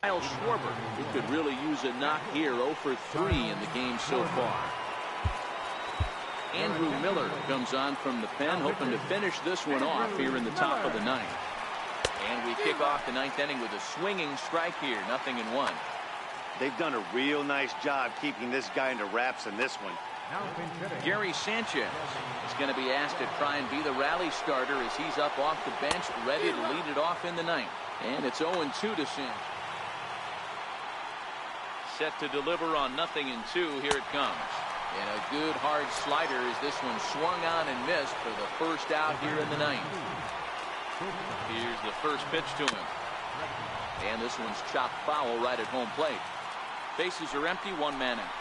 Kyle Schwarber, who could really use a knock here, 0 for 3 in the game so far. Andrew Miller comes on from the pen, hoping to finish this one off here in the top of the ninth. And we kick off the ninth inning with a swinging strike here, 0-1. They've done a real nice job keeping this guy into wraps in this one. Gary Sanchez is going to be asked to try and be the rally starter as he's up off the bench, ready to lead it off in the ninth. And it's 0-2 to Sanchez. Set to deliver on 0-2. Here it comes. And a good hard slider as this one swung on and missed for the first out here in the ninth. Here's the first pitch to him. And this one's chopped foul right at home plate. Bases are empty, one man out.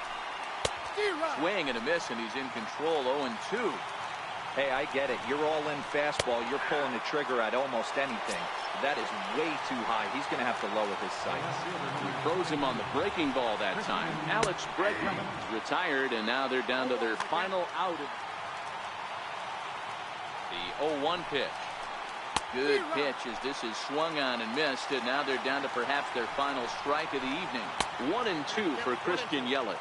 Swing and a miss, and he's in control. 0-2. Hey, I get it. You're all in fastball. You're pulling the trigger at almost anything. That is way too high. He's going to have to lower his sights. He throws him on the breaking ball that time. Alex Bregman is retired, and now they're down to their final out. The 0-1 pitch. Good pitch as this is swung on and missed, and now they're down to perhaps their final strike of the evening. 1-2 for Christian Yelich.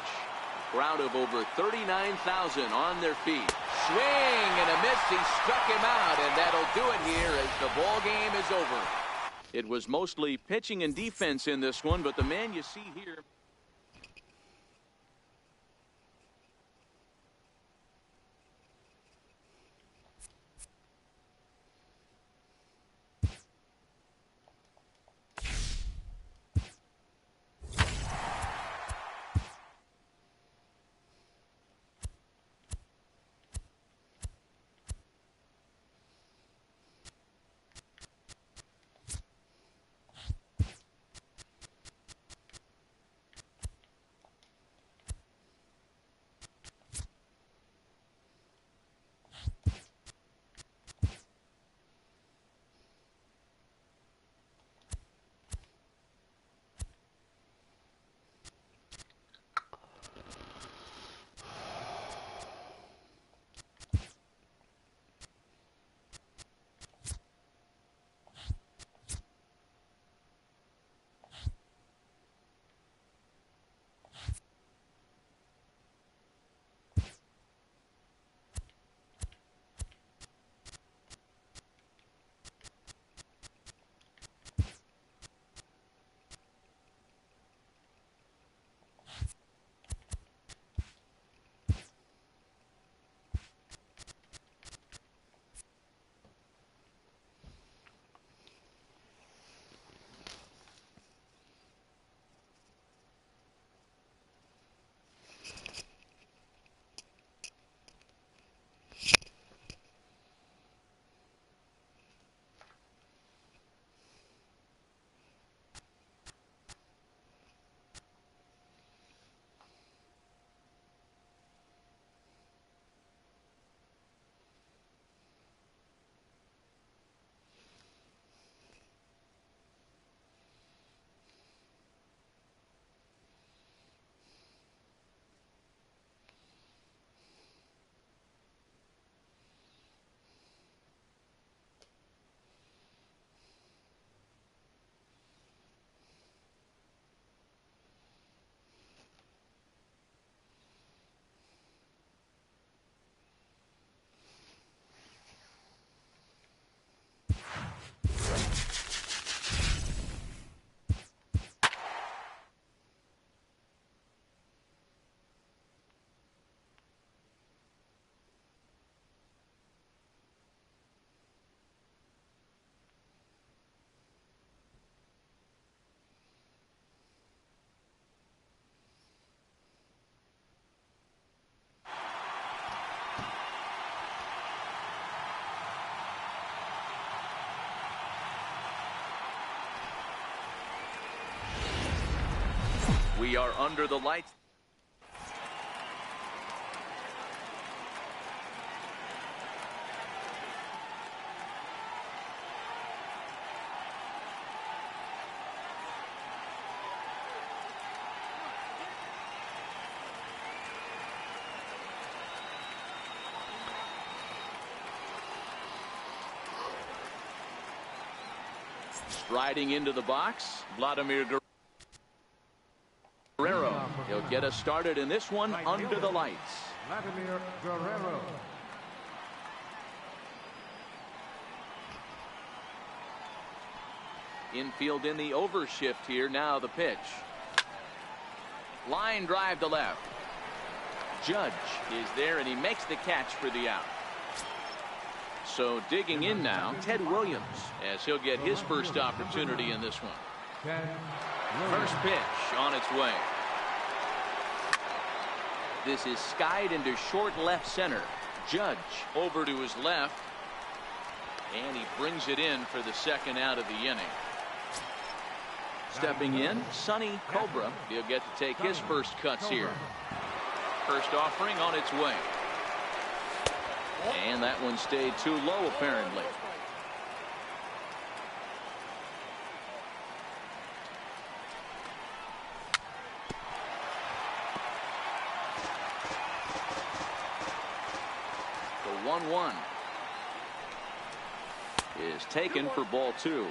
Crowd of over 39,000 on their feet. Swing and a miss. He struck him out, and that'll do it here as the ball game is over. It was mostly pitching and defense in this one, but the man you see here. We are under the lights. Striding into the box, Vladimir Guerrero. He'll get us started in this one under the lights. Infield in the overshift here. Now the pitch. Line drive to left. Judge is there, and he makes the catch for the out. So digging in now, Ted Williams, as he'll get his first opportunity in this one. First pitch on its way. This is skied into short left center. Judge over to his left, and he brings it in for the second out of the inning. Stepping in, Sonny Cobra. He'll get to take his first cuts here. First offering on its way. And that one stayed too low, apparently. The 1-1 is taken for ball 2.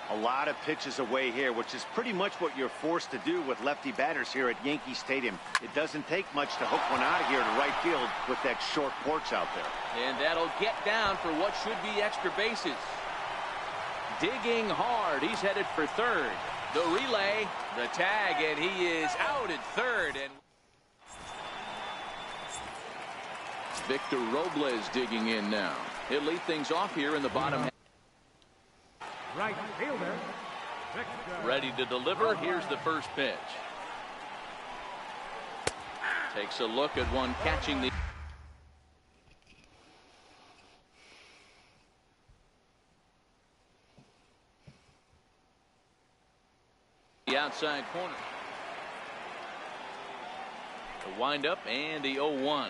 A lot of pitches away here, which is pretty much what you're forced to do with lefty batters here at Yankee Stadium. It doesn't take much to hook one out of here to right field with that short porch out there. And that'll get down for what should be extra bases. Digging hard. He's headed for third. The relay, the tag, and he is out at third. And Victor Robles digging in now. He'll lead things off here in the bottom half. Right fielder. Ready to deliver. Here's the first pitch. Takes a look at one catching the outside corner. The windup and the 0-1.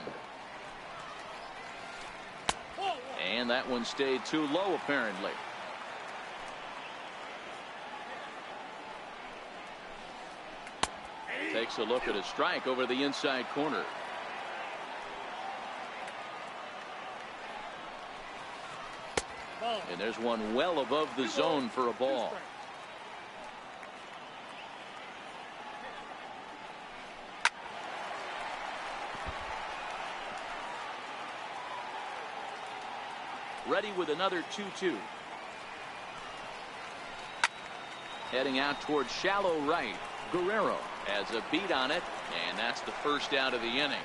And that one stayed too low, apparently. Takes a look at a strike over the inside corner. And there's one well above the zone for a ball. Ready with another 2-2. Heading out towards shallow right. Guerrero has a beat on it, and that's the first out of the inning.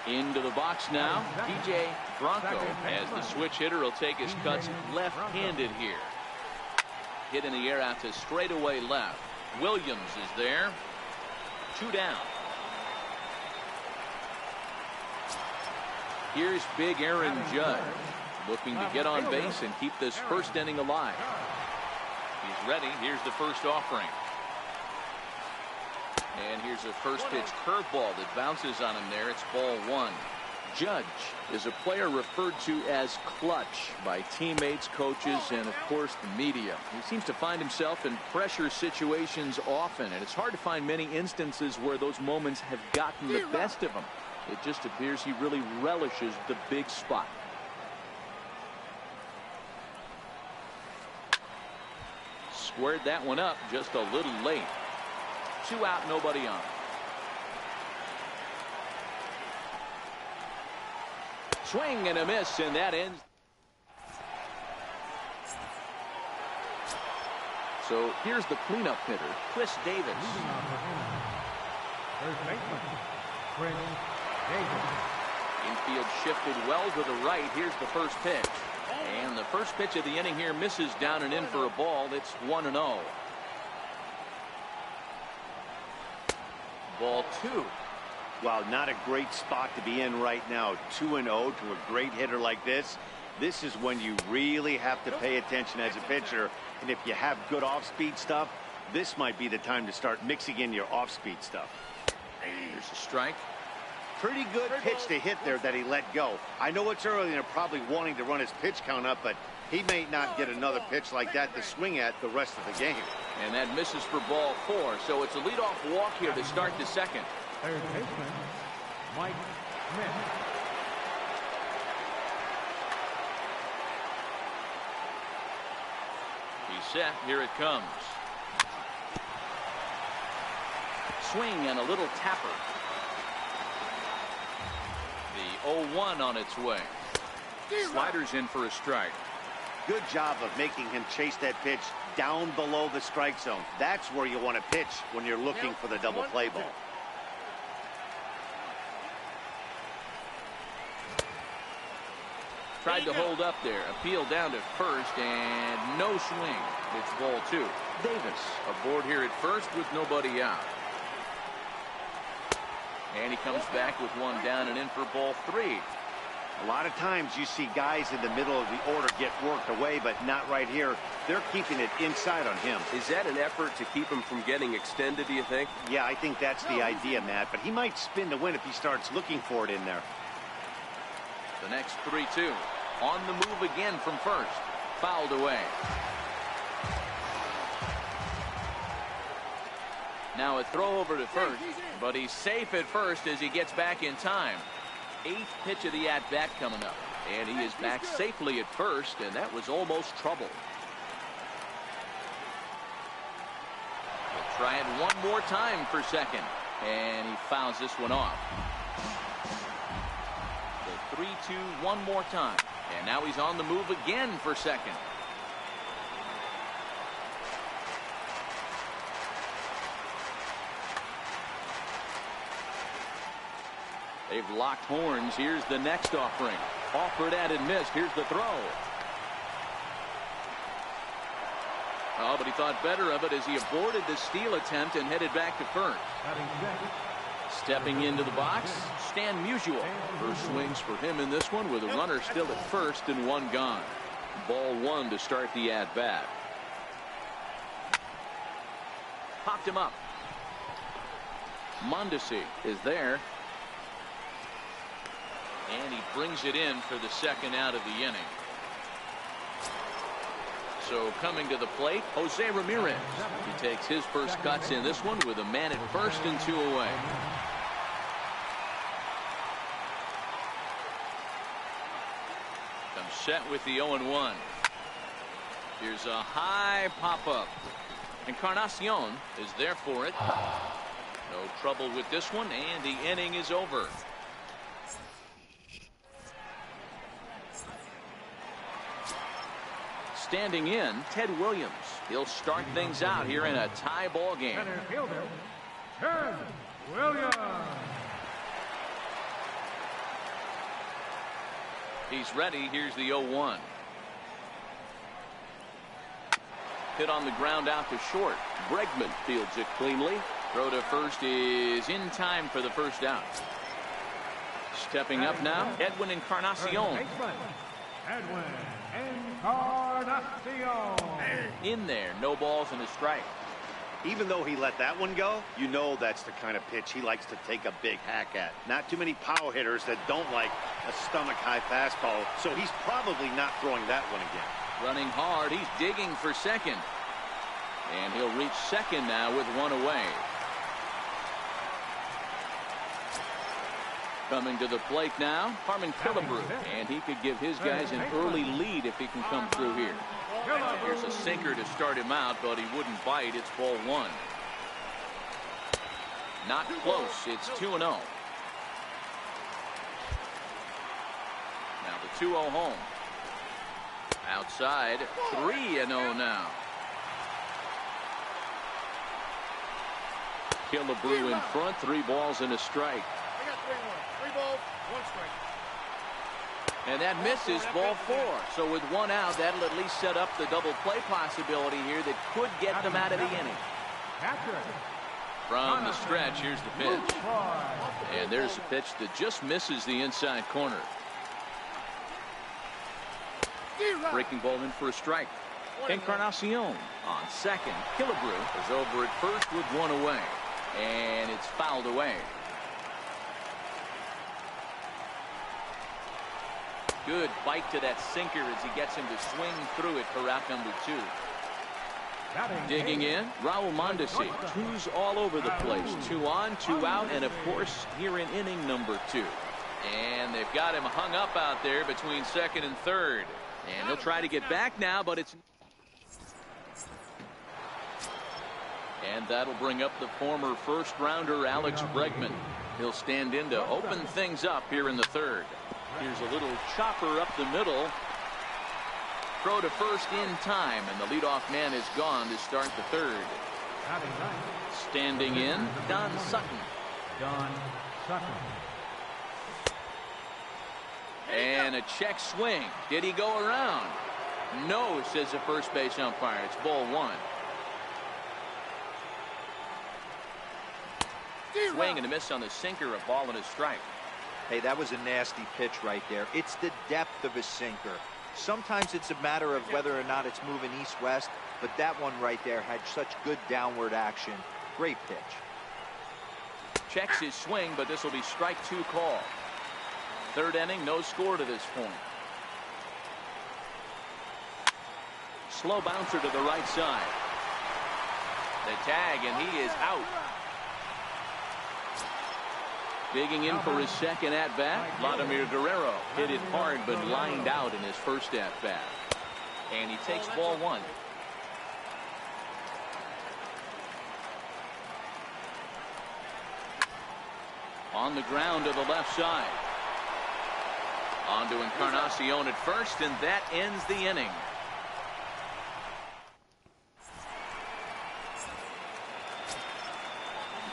Into the box now, DJ Bronco, as the switch hitter will take his cuts left-handed here. Hit in the air out to straightaway left. Williams is there. 2 down. Here's big Aaron Judge, looking to get on base and keep this first inning alive. He's ready. Here's the first offering. And here's a first pitch curveball that bounces on him there. It's ball 1. Judge is a player referred to as clutch by teammates, coaches, and of course the media. He seems to find himself in pressure situations often, and it's hard to find many instances where those moments have gotten the best of him. It just appears he really relishes the big spot. Squared that one up just a little late. 2 out, nobody on. Swing and a miss, and that ends. So here's the cleanup hitter, Chris Davis. First baseman, Chris Davis. Infield shifted well to the right. Here's the first pitch. And the first pitch of the inning here misses down and in for a ball. It's 1-0. Ball 2. Well, not a great spot to be in right now. 2-0 to a great hitter like this. This is when you really have to pay attention as a pitcher. And if you have good off-speed stuff, this might be the time to start mixing in your off-speed stuff. Here's a strike. Pretty good pitch to hit there that he let go. I know it's early and they're probably wanting to run his pitch count up, but he may not get another pitch like that to swing at the rest of the game. And that misses for ball 4. So it's a leadoff walk here to start the second. Third baseman, Mike Smith. He's set. Here it comes. swing and a little tapper. The 0-1 on its way. Sliders in for a strike. Good job of making him chase that pitch down below the strike zone. That's where you want to pitch when you're looking for the double play ball. Tried to hold up there. Appeal down to first and no swing. It's ball 2. Davis aboard here at first with nobody out. And he comes back with one down and in for ball 3. A lot of times you see guys in the middle of the order get worked away, but not right here. They're keeping it inside on him. Is that an effort to keep him from getting extended, do you think? Yeah, I think that's the idea, Matt, but he might spin to win if he starts looking for it in there. The next 3-2. On the move again from first. Fouled away. Now a throw over to first, but he's safe at first as he gets back in time. 8th pitch of the at-bat coming up, and he is back safely at first, and that was almost trouble. We'll try it one more time for second, and he fouls this one off. The 3-2 one more time, and now he's on the move again for second. They've locked horns. Here's the next offering. Offered at and missed. Here's the throw. Oh, but he thought better of it as he aborted the steal attempt and headed back to first. Stepping into the box, Stan Musial. First swings for him in this one with a runner still at first and one gone. Ball 1 to start the at-bat. Popped him up. Mondesi is there. And he brings it in for the second out of the inning. So coming to the plate, Jose Ramirez. He takes his first cuts in this one with a man at first and 2 away. Comes set with the 0-1. Here's a high pop-up. Encarnacion is there for it. No trouble with this one, and the inning is over. Standing in, Ted Williams. He'll start things out here in a tie ball game. Center fielder, Ted Williams. He's ready. Here's the 0-1. Hit on the ground out to short. Bregman fields it cleanly. Throw to first is in time for the first out. Stepping up now, Edwin Encarnacion. Edwin Encarnacion. In there, no balls and a strike. Even though he let that one go, you know that's the kind of pitch he likes to take a big hack at. Not too many power hitters that don't like a stomach-high fastball, so he's probably not throwing that one again. Running hard, he's digging for second. And he'll reach second now with one away. Coming to the plate now, Harmon Killebrew, and he could give his guys an early lead if he can come through here. Here's a sinker to start him out, but he wouldn't bite. It's ball 1. Not close. It's 2-0. Now the 2-0 home. Outside, 3-0 now. Killebrew in front, 3 balls and a strike. I got 3-1. 3 balls, 1 strike. And that misses, ball 4. So with 1 out, that'll at least set up the double play possibility here that could get them out of the inning. From the stretch, here's the pitch. And there's a pitch that just misses the inside corner. Breaking ball in for a strike. Encarnacion on second. Killebrew is over at first with 1 away. And it's fouled away. Good bite to that sinker as he gets him to swing through it for out number 2. Digging in, Raul Mondesi. 2's all over the place. 2 on, 2 out, and of course here in inning number 2. And they've got him hung up out there between second and third. And he'll try to get back now, but it's... And that'll bring up the former first-rounder Alex Bregman. He'll stand in to open things up here in the third. Here's a little chopper up the middle. Throw to first in time, and the leadoff man is gone to start the third. Standing in, Don Sutton. And a check swing. Did he go around? No, says the first base umpire. It's ball one. Swing and a miss on the sinker, a ball and a strike. Hey, that was a nasty pitch right there. It's the depth of a sinker. Sometimes it's a matter of whether or not it's moving east-west, but that one right there had such good downward action. Great pitch. Checks his swing, but this will be strike two call. Third inning, no score to this point. Slow bouncer to the right side. The tag, and he is out. Digging in for his second at-bat, Vladimir Guerrero hit it hard but lined out in his first at-bat. And he takes ball one. On the ground to the left side. On to Encarnacion at first, and that ends the inning.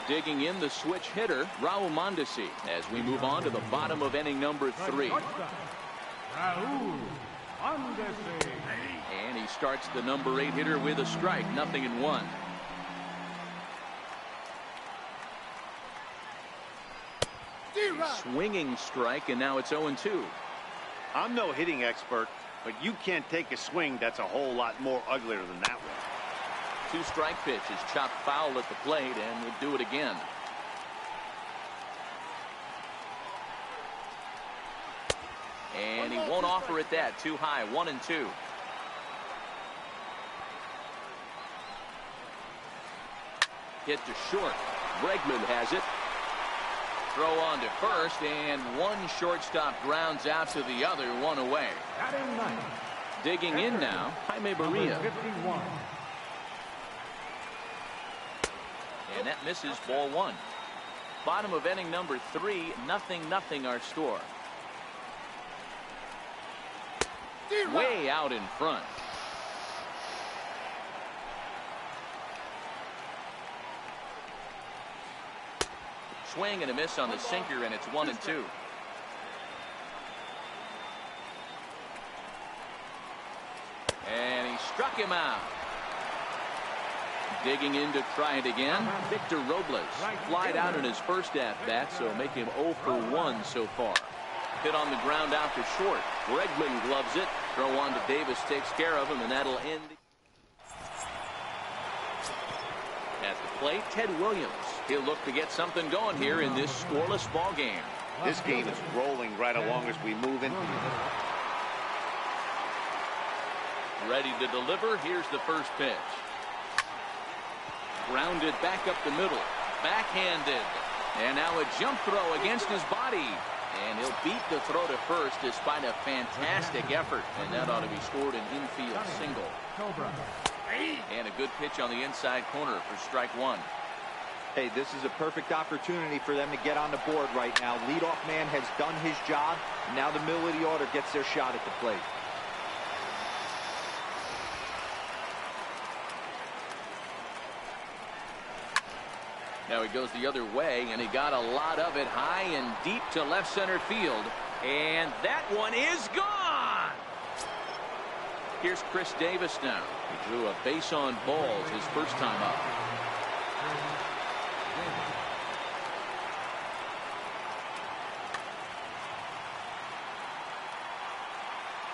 Digging in the switch hitter, Raul Mondesi, as we move on to the bottom of inning number 3. Raul Mondesi. And he starts the number 8 hitter with a strike, 0-1. Swinging strike, and now it's 0-2. I'm no hitting expert, but you can't take a swing that's a whole lot more uglier than that one. Two-strike pitch is chopped foul at the plate, and we'll do it again. And he won't offer it that. Too high. 1-2. Hit to short. Bregman has it. Throw on to first, and one shortstop grounds out to the other, one away. Digging in now, Jaime Barria. And that misses, ball one. Bottom of inning number 3, 0-0 our score. Way out in front. Swing and a miss on the sinker, and it's 1-2. And he struck him out. Digging in to try it again, Victor Robles flied out in his first at-bat, so make him 0 for 1 so far. Hit on the ground out to short. Bregman gloves it. Throw on to Davis, takes care of him, and that'll end. At the plate, Ted Williams. He'll look to get something going here in this scoreless ball game. This game is rolling right along as we move into the Ready to deliver. Here's the first pitch. Grounded back up the middle. Backhanded. And now a jump throw against his body. And he'll beat the throw to first despite a fantastic effort. And that ought to be scored an infield single. And a good pitch on the inside corner for strike one. Hey, this is a perfect opportunity for them to get on the board right now. Leadoff man has done his job. Now the middle of the order gets their shot at the plate. Now he goes the other way, and he got a lot of it high and deep to left center field. And that one is gone. Here's Chris Davis now. He drew a base on balls his first time up.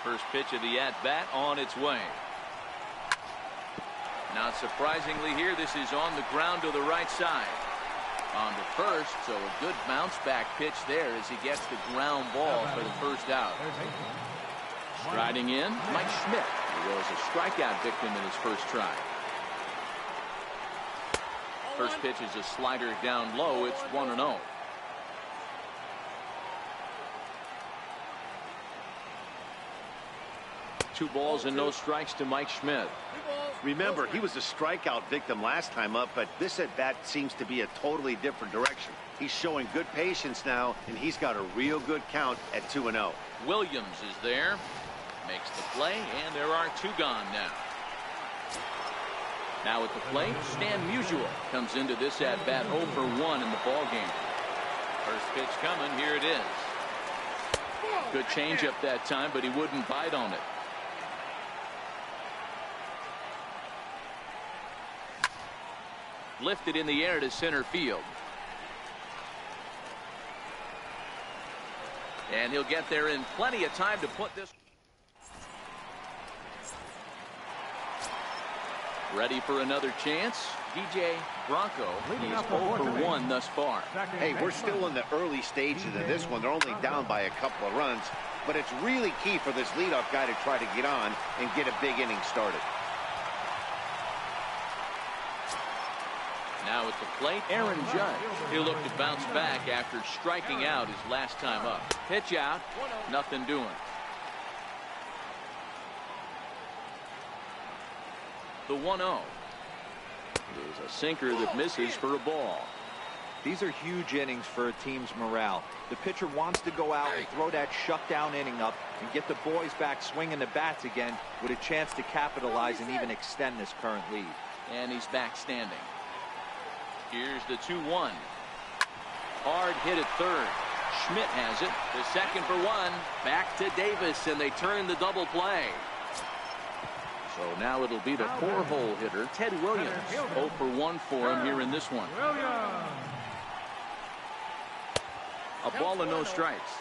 First pitch of the at-bat on its way. Not surprisingly here, this is on the ground to the right side. On to first, so a good bounce back pitch there as he gets the ground ball for the first out. Striding in, Mike Schmidt, who was a strikeout victim in his first try. First pitch is a slider down low. It's 1-0. 2 balls and no strikes to Mike Schmidt. Remember, he was a strikeout victim last time up, but this at-bat seems to be a totally different direction. He's showing good patience now, and he's got a real good count at 2-0. Williams is there. Makes the play, and there are 2 gone now. Now at the plate, Stan Musial comes into this at-bat 0 for 1 in the ballgame. First pitch coming, here it is. Good changeup that time, but he wouldn't bite on it. Lifted in the air to center field. And he'll get there in plenty of time to put this. Ready for another chance. DJ Bronco, he's 0 for 1 thus far. Hey, we're still in the early stages of this one. They're only down by a couple of runs, but it's really key for this leadoff guy to try to get on and get a big inning started. Now at the plate, Aaron Judge. He'll look to bounce back after striking out his last time up. Pitch out, nothing doing. The 1-0 is a sinker that misses for a ball. These are huge innings for a team's morale. The pitcher wants to go out and throw that shutdown inning up and get the boys back swinging the bats again with a chance to capitalize and even extend this current lead. And he's back standing. Here's the 2-1. Hard hit at third. Schmidt has it. The second for 1. Back to Davis, and they turn the double play. So now it'll be the 4-hole hitter, Ted Williams. 0 for 1 for him here in this one. A ball and no strikes.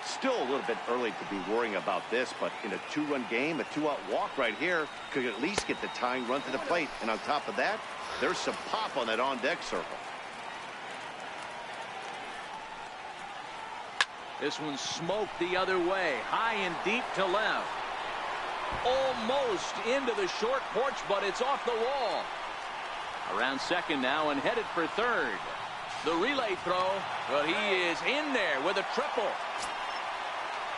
Still a little bit early to be worrying about this, but in a 2-run game, a 2-out walk right here could at least get the tying run to the plate. And on top of that, there's some pop on that on-deck circle. This one smoked the other way, high and deep to left. Almost into the short porch, but it's off the wall. Around second now and headed for third. The relay throw, but he is in there with a triple.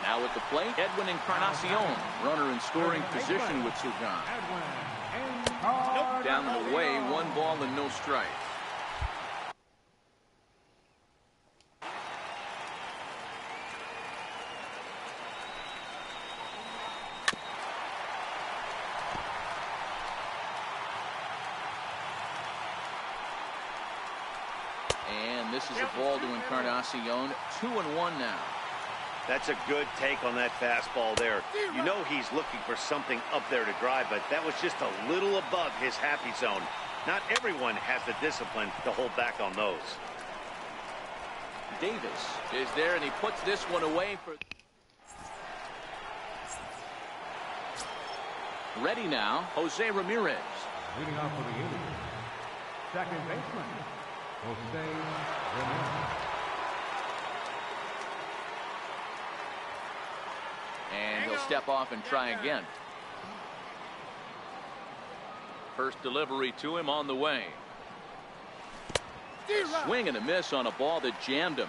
Now at the plate, Edwin Encarnacion, runner in scoring position with Sugan. Down and away, 1 ball and no strike. And this is a ball to Encarnacion. 2-1 now. That's a good take on that fastball there. You know he's looking for something up there to drive, but that was just a little above his happy zone. Not everyone has the discipline to hold back on those. Davis is there, and he puts this one away for. Ready now, Jose Ramirez. Leading off for the Indians, second baseman, Jose Ramirez. And he'll step off and try again. First delivery to him on the way. Swing and a miss on a ball that jammed him.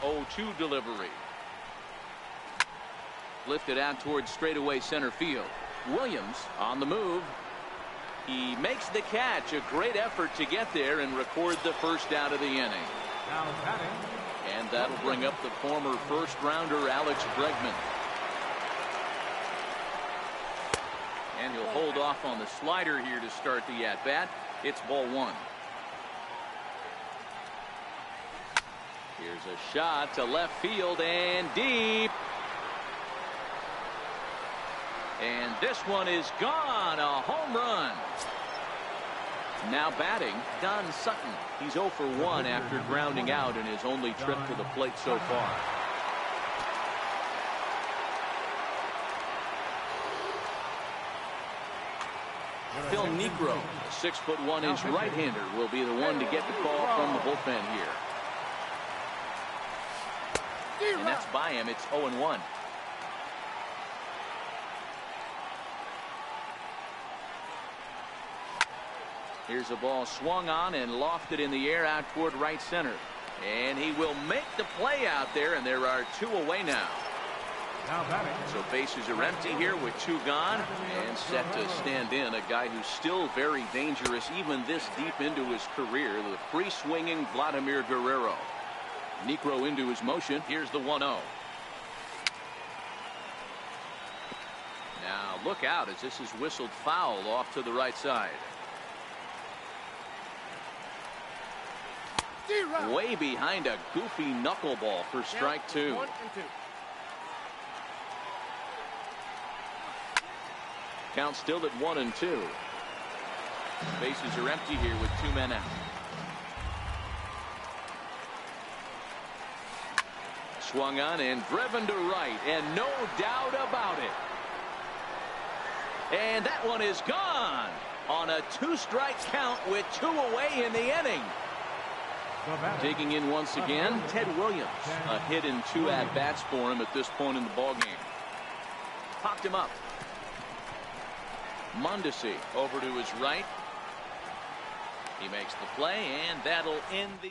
The 0-2 delivery. Lifted out towards straightaway center field. Williams on the move. He makes the catch. A great effort to get there and record the first out of the inning. Now batting. And that'll bring up the former first-rounder Alex Bregman. And he'll hold off on the slider here to start the at-bat. It's ball 1. Here's a shot to left field and deep. And this one is gone. A home run. Now batting, Don Sutton. He's 0 for 1 after grounding out in his only trip to the plate so far. Phil Negro, a 6'1" right-hander, will be the one to get the call from the bullpen here. And that's by him. It's 0-1. Here's a ball swung on and lofted in the air out toward right center. And he will make the play out there, and there are 2 away now. So bases are empty here with 2 gone, and set to stand in a guy who's still very dangerous even this deep into his career, the free-swinging Vladimir Guerrero. Necro into his motion. Here's the 1-0. Now look out as this is whistled foul off to the right side. Way behind a goofy knuckleball for strike 2. 1 and 2. Count still at 1 and 2. Bases are empty here with 2 men out. Swung on and driven to right, and no doubt about it. And that one is gone on a 2-strike count with 2 away in the inning. Digging in once again, Ted Williams. A hit in 2 at-bats for him at this point in the ballgame. Popped him up. Mondesi over to his right. He makes the play, and that'll end the...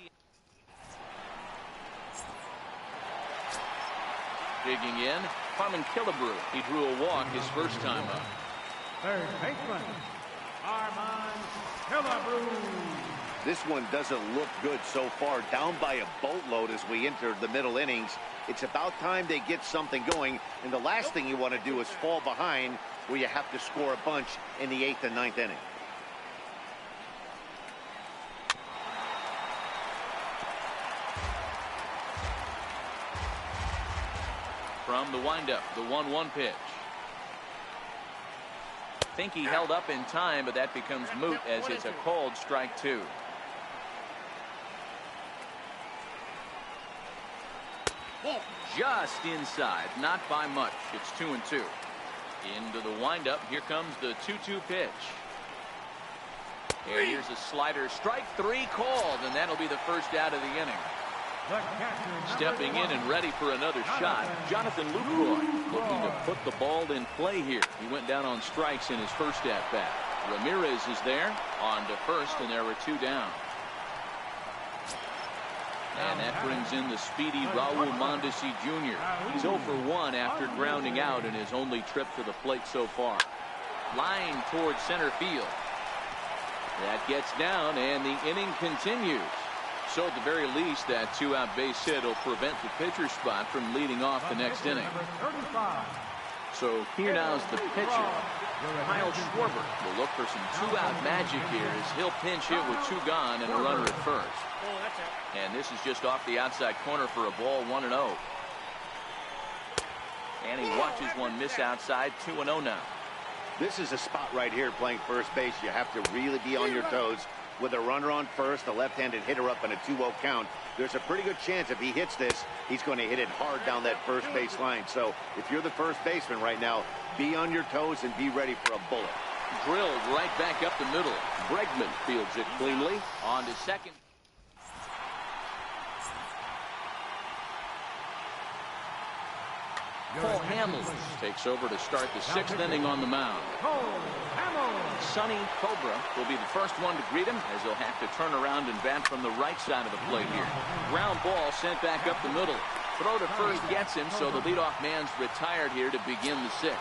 Digging in, Carmen Killebrew. He drew a walk his first time up. Third baseman, Carmen Killebrew. This one doesn't look good so far. Down by a boatload as we enter the middle innings. It's about time they get something going. And the last thing you want to do is fall behind where you have to score a bunch in the 8th and 9th inning. From the windup, the 1-1 pitch. Think he held up in time, but that becomes moot as it's a called strike 2. Just inside, not by much. It's 2 and 2. Into the windup. Here comes the 2-2 pitch. And here's a slider. Strike 3 called, and that'll be the first out of the inning. Stepping in and ready for another shot, Jonathan Lucroy looking to put the ball in play here. He went down on strikes in his first at-bat. Ramirez is there on to first, and there were 2 down. And that brings in the speedy Raul Mondesi Jr. He's 0 for 1 after grounding out in his only trip to the plate so far. Line towards center field. That gets down, and the inning continues. So at the very least, that 2-out base hit will prevent the pitcher spot from leading off the next inning. So here now is the pitcher. Kyle Schwarber will look for some 2-out magic here as he'll pinch hit with 2 gone and a runner at first. And this is just off the outside corner for a ball, 1-0. And he watches one miss outside, 2-0 now. This is a spot right here playing first base. You have to really be on your toes. With a runner on first, a left-handed hitter up in a 2-0 count, there's a pretty good chance if he hits this, he's going to hit it hard down that first base line. So if you're the first baseman right now, be on your toes and be ready for a bullet. Drilled right back up the middle. Bregman fields it cleanly. On to second. Paul Hamels takes over to start the 6th inning on the mound. Sonny Cobra will be the first one to greet him as he'll have to turn around and bat from the right side of the plate here. Ground ball sent back up the middle. Throw to first gets him, so the leadoff man's retired here to begin the 6th. A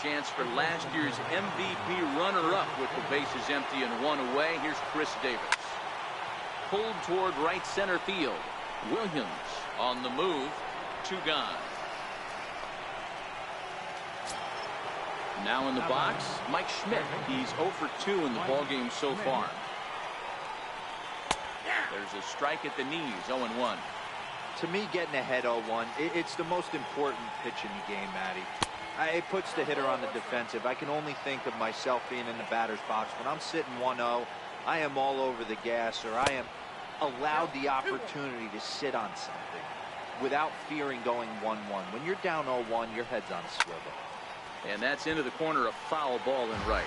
chance for last year's MVP runner-up with the bases empty and 1 away. Here's Chris Davis. Pulled toward right center field. Williams on the move. 2 gone. Now in the box, Mike Schmidt. He's 0 for 2 in the ballgame so far. There's a strike at the knees, 0-1. To me, getting ahead 0-1, it's the most important pitch in the game, Matty. It puts the hitter on the defensive. I can only think of myself being in the batter's box. When I'm sitting 1-0, I am all over the gas, or I am allowed the opportunity to sit on something without fearing going 1-1. When you're down 0-1, your head's on a swivel. And that's into the corner, a foul ball in right.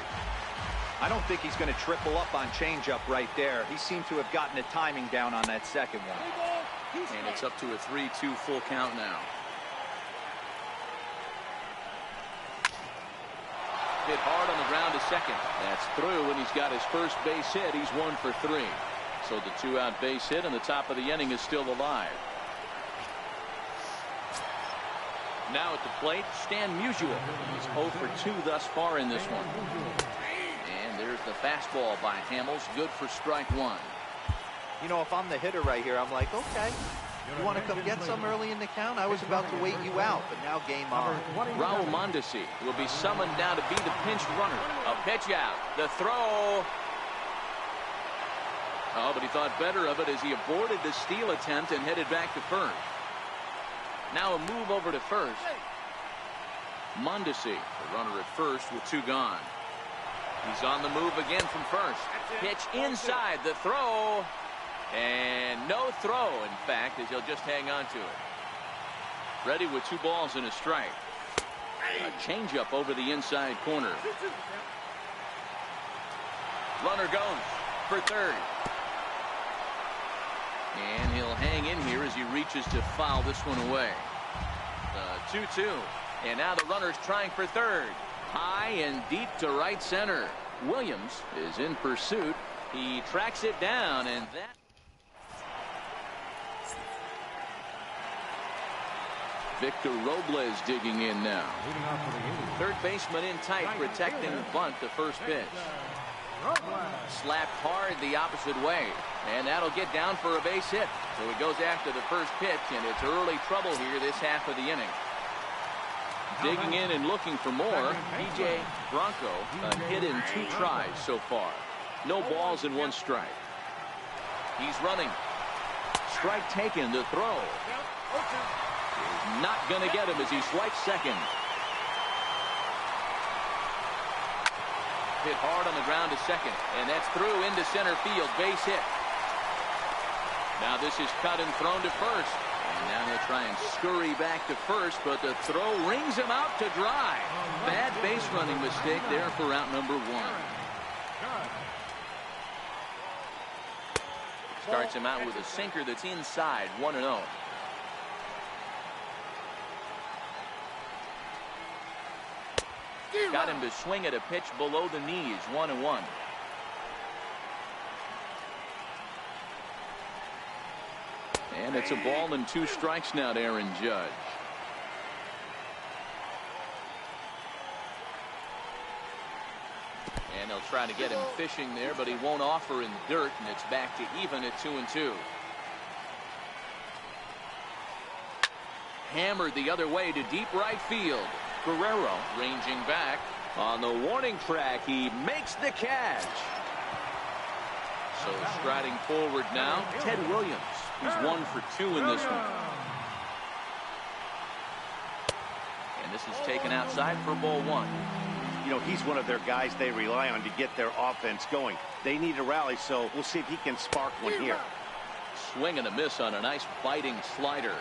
I don't think he's going to triple up on changeup right there. He seemed to have gotten the timing down on that second one. And it's up to a 3-2 full count now. Hit hard on the ground to second. That's through, and he's got his first base hit. He's 1 for 3. So the 2-out base hit, and the top of the inning is still alive. Now at the plate, Stan Musial. He's 0 for 2 thus far in this one. And there's the fastball by Hamels, good for strike 1. You know, if I'm the hitter right here, I'm like, okay, you want to come get some early in the count? I was about to wait you out, but now game on. Raul Mondesi will be summoned now to be the pinch runner. A pitch out. The throw. Oh, but he thought better of it as he aborted the steal attempt and headed back to first. Now a move over to first. Mondesi, the runner at first with 2 gone. He's on the move again from first. Pitch inside. The throw. And no throw, in fact, as he'll just hang on to it. Ready with 2 balls and a strike. A changeup over the inside corner. Runner goes for third. And he'll hang in here as he reaches to foul this one away. The 2-2. And now the runner's trying for third. High and deep to right center. Williams is in pursuit. He tracks it down, and that. Victor Robles digging in now. Third baseman in tight, protecting the bunt, the first pitch. Slapped hard the opposite way, and that'll get down for a base hit. So he goes after the first pitch, and it's early trouble here this half of the inning. Digging in and looking for more. PJ Bronco, a hit in 2 tries so far. No balls and 1 strike. He's running. Strike taken. The throw. Not going to get him as he swipes second. Hit hard on the ground to second, and that's through into center field. Base hit. Now this is cut and thrown to first. And now they'll try and scurry back to first, but the throw rings him out to dry. Bad base running mistake there for out number 1. Starts him out with a sinker that's inside, 1-0. Got him to swing at a pitch below the knees, 1-1. And it's a ball and 2 strikes now to Aaron Judge. And they'll try to get him fishing there, but he won't offer in the dirt, and it's back to even at 2-2. Hammered the other way to deep right field. Guerrero ranging back on the warning track. He makes the catch. So striding forward now, Ted Williams. He's 1 for 2 in this one. And this is taken outside for ball 1. You know, he's one of their guys they rely on to get their offense going. They need a rally, so we'll see if he can spark one here. Swing and a miss on a nice biting slider.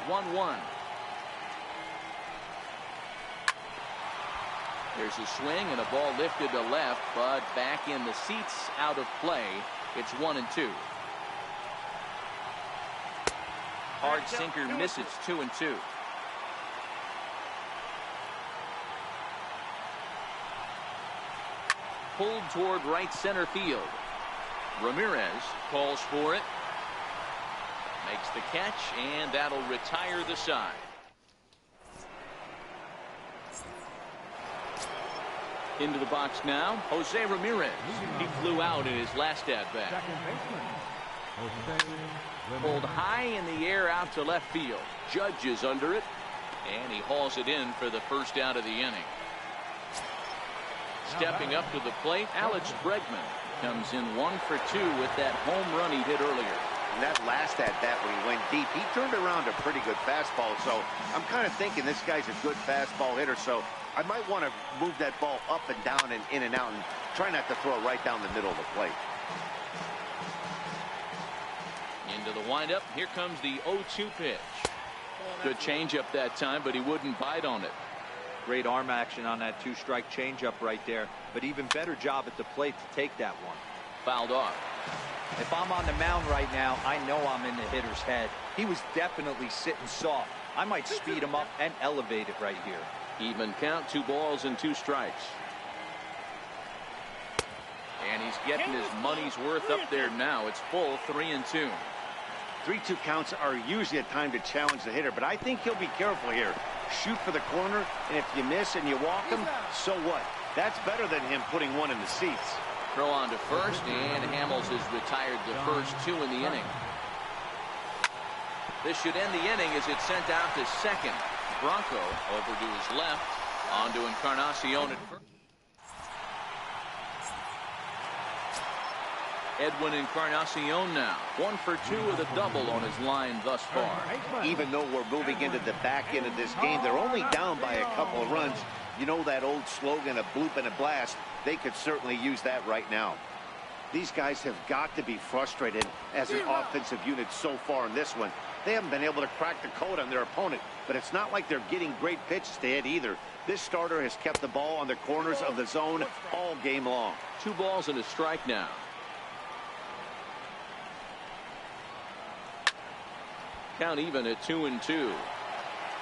1-1. There's a swing and a ball lifted to left, but back in the seats, out of play. It's 1-2. Hard sinker misses, 2-2. Pulled toward right center field. Ramirez calls for it. Makes the catch, and that'll retire the side. Into the box now, Jose Ramirez. He flew out in his last at-bat. Pulled high in the air out to left field. Judge is under it, and he hauls it in for the first out of the inning. Stepping up to the plate, Alex Bregman comes in 1 for 2 with that home run he hit earlier. And that last at-bat when he went deep, he turned around a pretty good fastball. So I'm kind of thinking this guy's a good fastball hitter. So I might want to move that ball up and down and in and out and try not to throw it right down the middle of the plate. Into the windup. Here comes the 0-2 pitch. Good changeup that time, but he wouldn't bite on it. Great arm action on that 2-strike changeup right there, but even better job at the plate to take that one. Fouled off. If I'm on the mound right now, I know I'm in the hitter's head. He was definitely sitting soft. I might speed him up and elevate it right here. Even count, 2 balls and 2 strikes. And he's getting his money's worth up there now. It's full, 3-2. 3-2 counts are usually a time to challenge the hitter, but I think he'll be careful here. Shoot for the corner, and if you miss and you walk him, so what? That's better than him putting one in the seats. Throw on to first, and Hamels has retired the first 2 in the inning. This should end the inning as it's sent out to second. Bronco over to his left, on to Encarnacion at first. Edwin Encarnacion now, 1 for 2 with a double on his line thus far. Even though we're moving into the back end of this game, they're only down by a couple of runs. You know that old slogan, a bloop and a blast? They could certainly use that right now. These guys have got to be frustrated as an offensive unit so far in this one. They haven't been able to crack the code on their opponent, but it's not like they're getting great pitches to hit either. This starter has kept the ball on the corners of the zone all game long. 2 balls and a strike now. Count even at 2-2.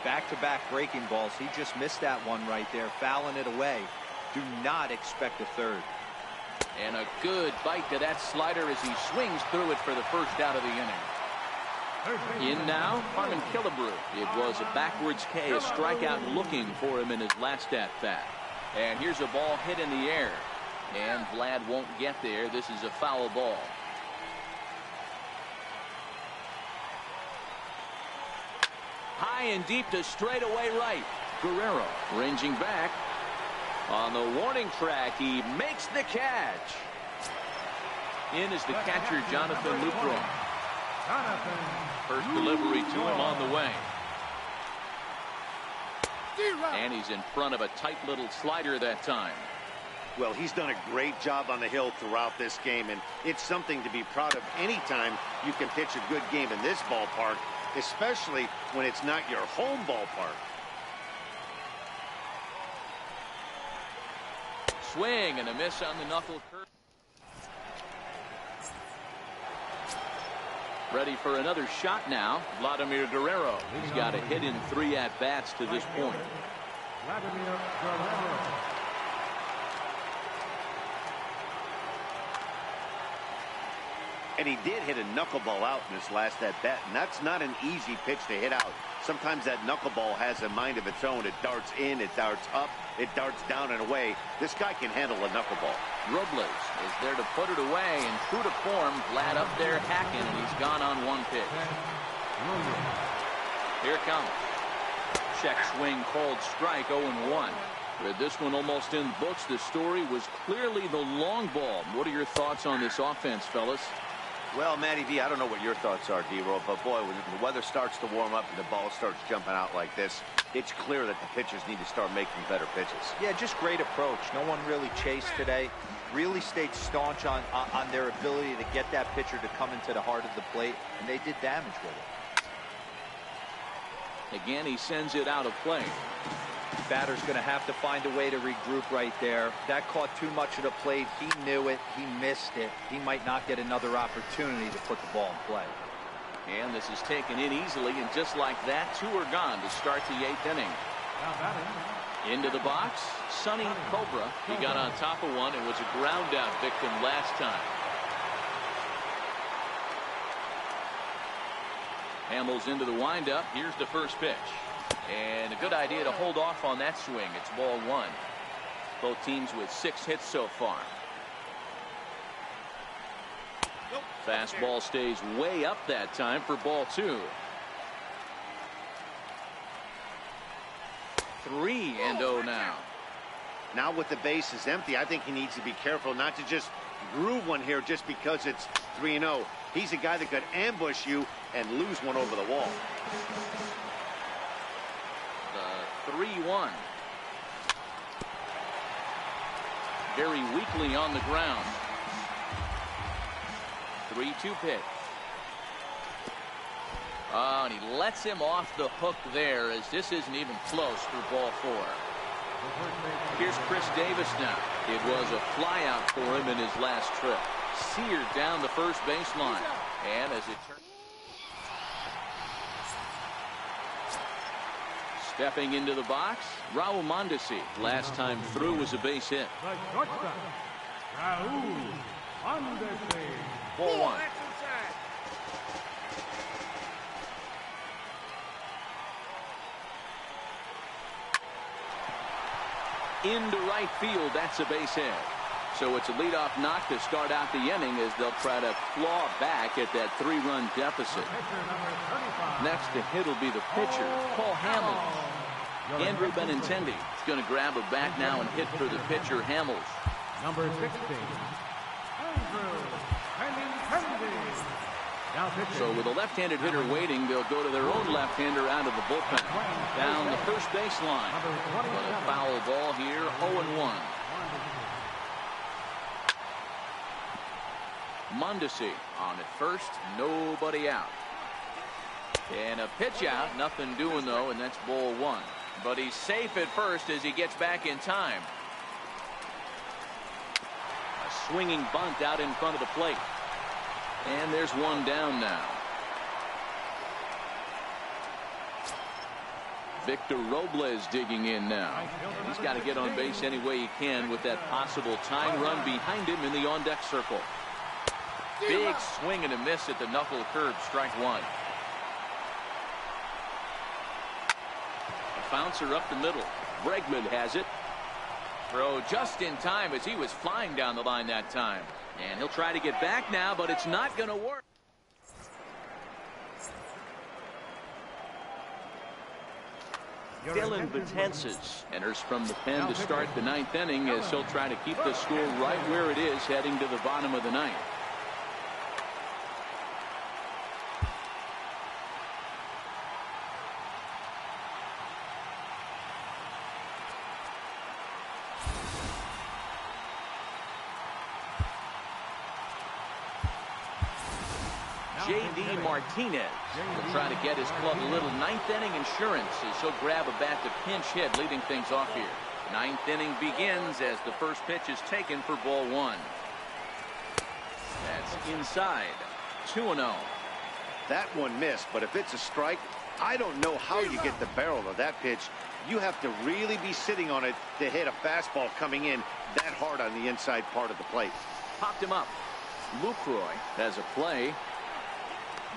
Back-to-back breaking balls. He just missed that one right there, fouling it away. Do not expect a third. And a good bite to that slider as he swings through it for the first out of the inning. In now, Harmon Killebrew. It was a backwards K, a strikeout looking for him in his last at-bat. And here's a ball hit in the air. And Vlad won't get there. This is a foul ball. High and deep to straightaway right. Guerrero ranging back. On the warning track, he makes the catch. In is the catcher, Jonathan Lucroy. First delivery to him on the way. And he's in front of a tight little slider that time. Well, he's done a great job on the hill throughout this game, and it's something to be proud of anytime you can pitch a good game in this ballpark, especially when it's not your home ballpark. Swing and a miss on the knuckle curve. Ready for another shot now. Vladimir Guerrero. He's got a hit in 3 at-bats to this point. Vladimir Guerrero. And he did hit a knuckleball out in his last at-bat, and that's not an easy pitch to hit out. Sometimes that knuckleball has a mind of its own. It darts in, it darts up, it darts down and away. This guy can handle a knuckleball. Robles is there to put it away, and true to form, Vlad up there hacking, and he's gone on 1 pitch. Here it comes. Check swing called strike, 0-1. With this one almost in the books, the story was clearly the long ball. What are your thoughts on this offense, fellas? Well, Matty V, I don't know what your thoughts are, D-Roll, but boy, when the weather starts to warm up and the ball starts jumping out like this, it's clear that the pitchers need to start making better pitches. Yeah, just great approach. No one really chased today. Really stayed staunch on their ability to get that pitcher to come into the heart of the plate, and they did damage with it. Again, he sends it out of play. Batter's going to have to find a way to regroup right there. That caught too much of the plate. He knew it. He missed it. He might not get another opportunity to put the ball in play. And this is taken in easily, and just like that, 2 are gone to start the 8th inning. Into the box, Sonny Cobra. He got on top of one and was a ground out victim last time. Hamels into the windup. Here's the first pitch. And a good idea to hold off on that swing. It's ball 1. Both teams with 6 hits so far. Fastball stays way up that time for ball 2. 3-0 now. Now with the bases empty, I think he needs to be careful not to just groove one here just because it's 3-0. He's a guy that could ambush you and lose one over the wall. The 3-1. Very weakly on the ground. 3-2 pitch. Oh, and he lets him off the hook there as this isn't even close for ball 4. Here's Chris Davis now. It was a fly out for him in his last trip. Seared down the first baseline. And as it turns, Stepping into the box, Raul Mondesi. Last time through was a base hit. The shortstop, Raul Mondesi. Ball one. That's inside. Into right field, that's a base hit. So it's a leadoff knock to start out the inning as they'll try to claw back at that 3-run deficit. Pitcher number 35. Next to hit will be the pitcher, Paul Hamels. Andrew Benintendi is going to grab a bat now and hit for the pitcher, Hamels. Number 16, Andrew Benintendi. Now pitching. So with a left-handed hitter waiting, they'll go to their own left-hander out of the bullpen. Down the first baseline. But a foul ball here, 0-1. Mondesi on at first, nobody out. And a pitch out, nothing doing though, and that's ball one. But he's safe at first as he gets back in time. A swinging bunt out in front of the plate. And there's one down now. Victor Robles digging in now. He's got to get on base any way he can with that possible tying run behind him in the on-deck circle. Big swing and a miss at the knuckle curve, strike one. A bouncer up the middle. Bregman has it. Throw just in time as he was flying down the line that time. And he'll try to get back now, but it's not going to work. Dylan Betances enters from the pen to start the ninth inning as he'll try to keep the score right where it is heading to the bottom of the ninth. J.D. Martinez will try to get his club a little ninth inning insurance as he'll grab a bat to pinch hit, leading things off here. Ninth inning begins as the first pitch is taken for ball one. That's inside. 2-0. That one missed, but if it's a strike, I don't know how you get the barrel of that pitch. You have to really be sitting on it to hit a fastball coming in that hard on the inside part of the plate. Popped him up. Lucroy has a play.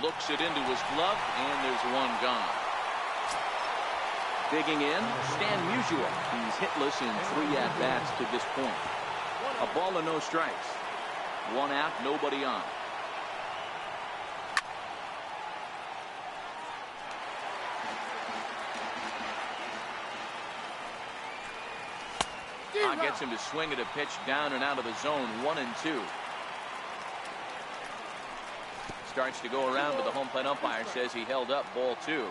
Looks it into his glove, and there's one gone. Digging in, Stan Musial. He's hitless in 3 at-bats to this point. A ball and no strikes. One out, nobody on. Gets him to swing at a pitch down and out of the zone. 1-2. Starts to go around, but the home plate umpire says he held up. Ball two.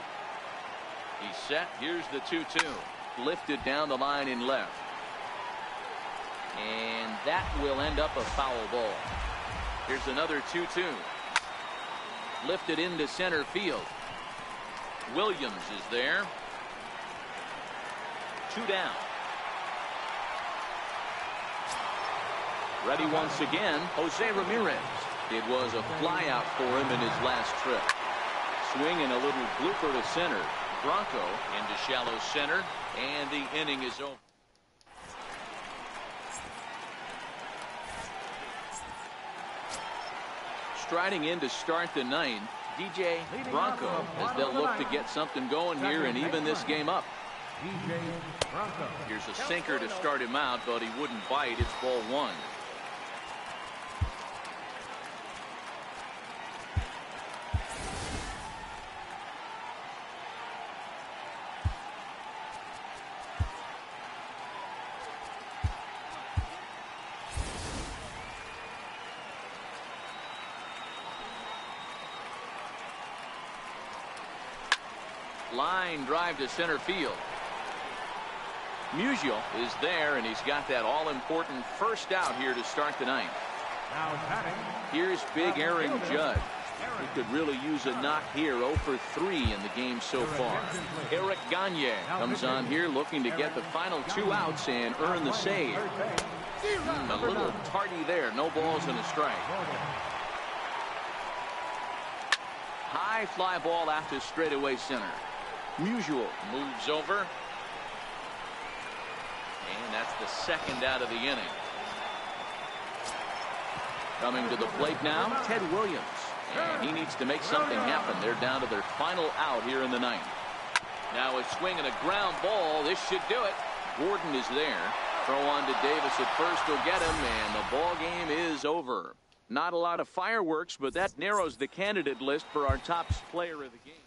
He's set. Here's the 2-2. Lifted down the line in left. And that will end up a foul ball. Here's another 2-2. Lifted into center field. Williams is there. 2 down. Ready once again, Jose Ramirez. It was a fly out for him in his last trip. Swing and a little blooper to center. Bronco into shallow center, and the inning is over. Striding in to start the ninth, DJ Bronco, as they'll look to get something going here and even this game up. Here's a sinker to start him out, but he wouldn't bite. It's ball one. Line drive to center field. Musial is there, and he's got that all-important first out here to start the ninth. Here's big Aaron Judge. He could really use a knock here. 0 for 3 in the game so far. Eric Gagne comes on here looking to get the final 2 outs and earn the save. A little tardy there. No balls and a strike. High fly ball out to straightaway center. Musial moves over. And that's the second out of the inning. Coming to the plate now, Ted Williams. And he needs to make something happen. They're down to their final out here in the ninth. Now a swing and a ground ball. This should do it. Gordon is there. Throw on to Davis at first will get him, and the ball game is over. Not a lot of fireworks, but that narrows the candidate list for our top player of the game.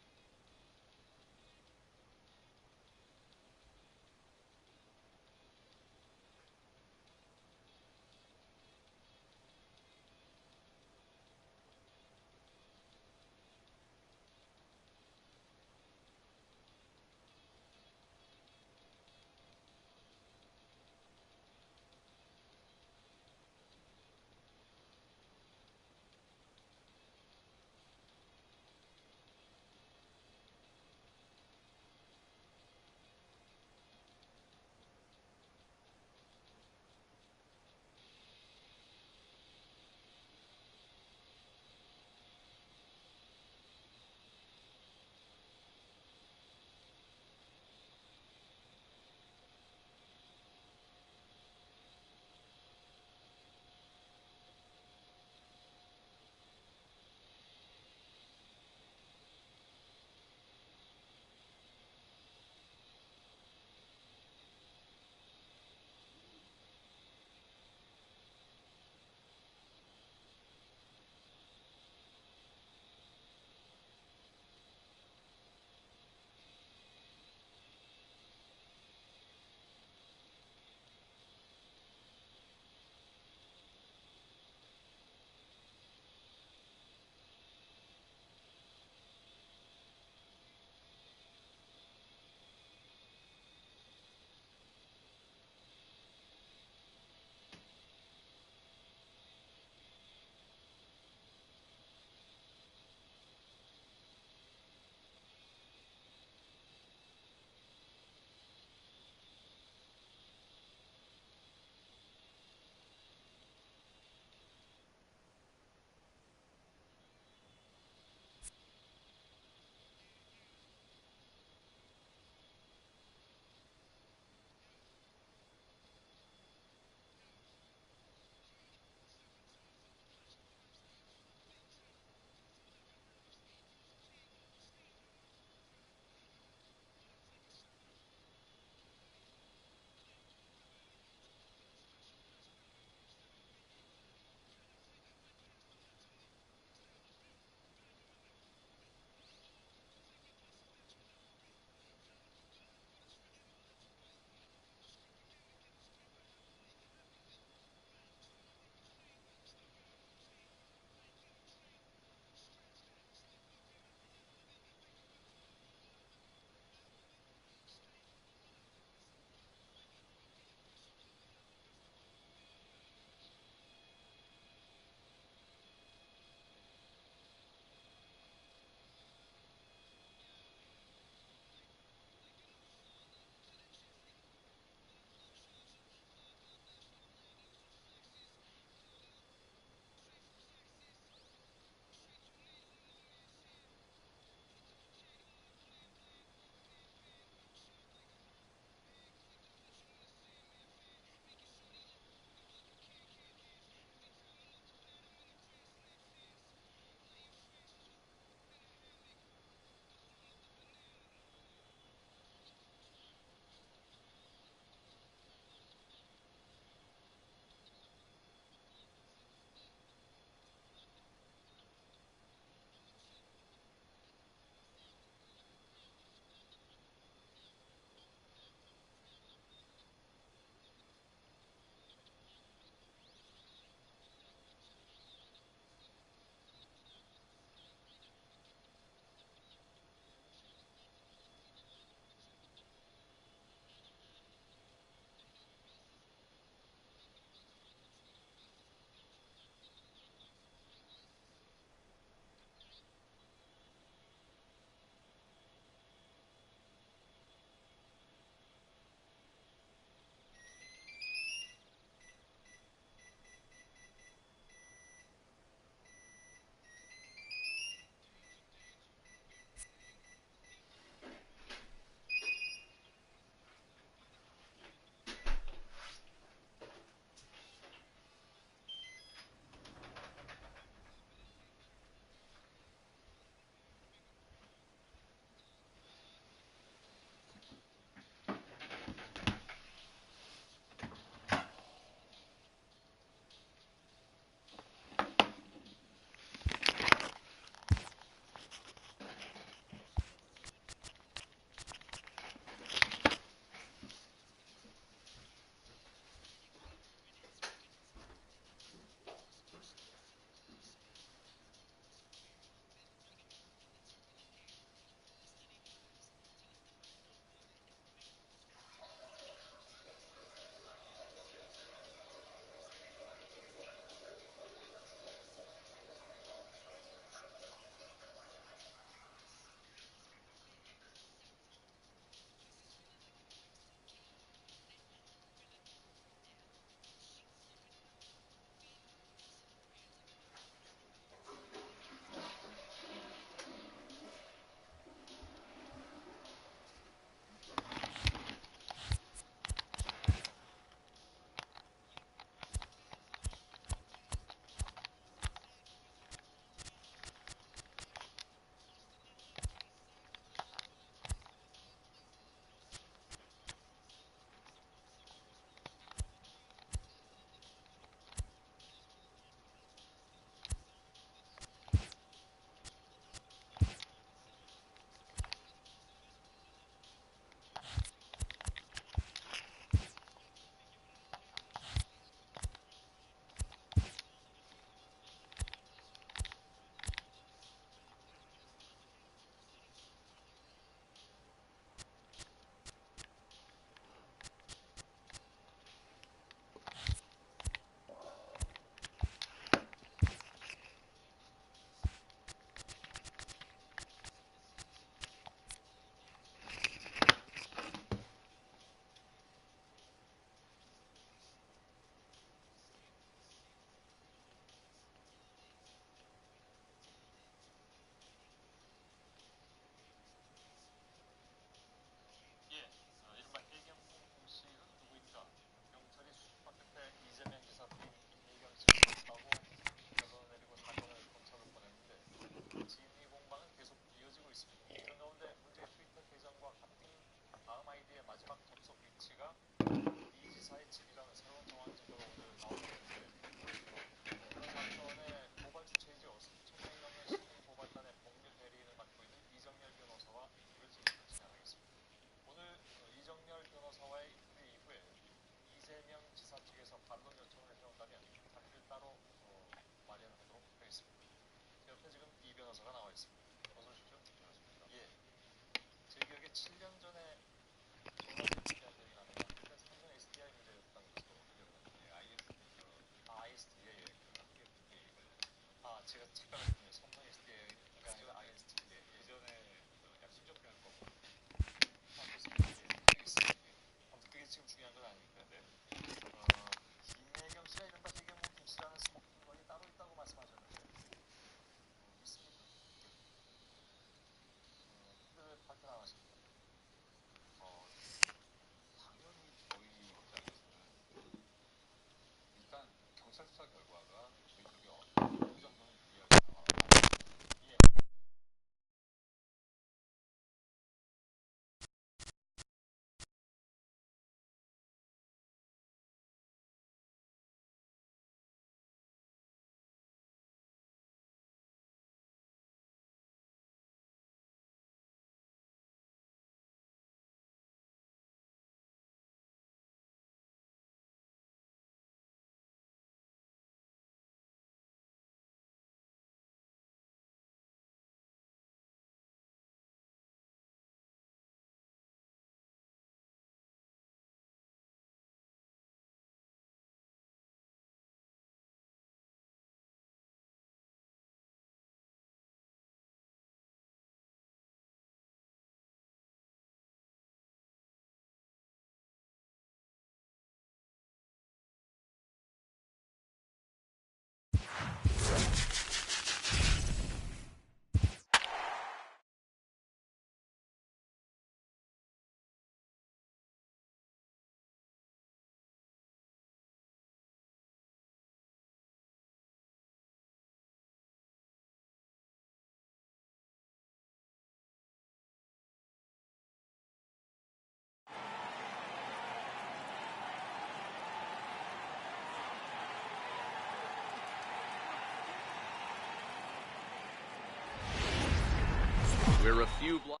We're a few blocks.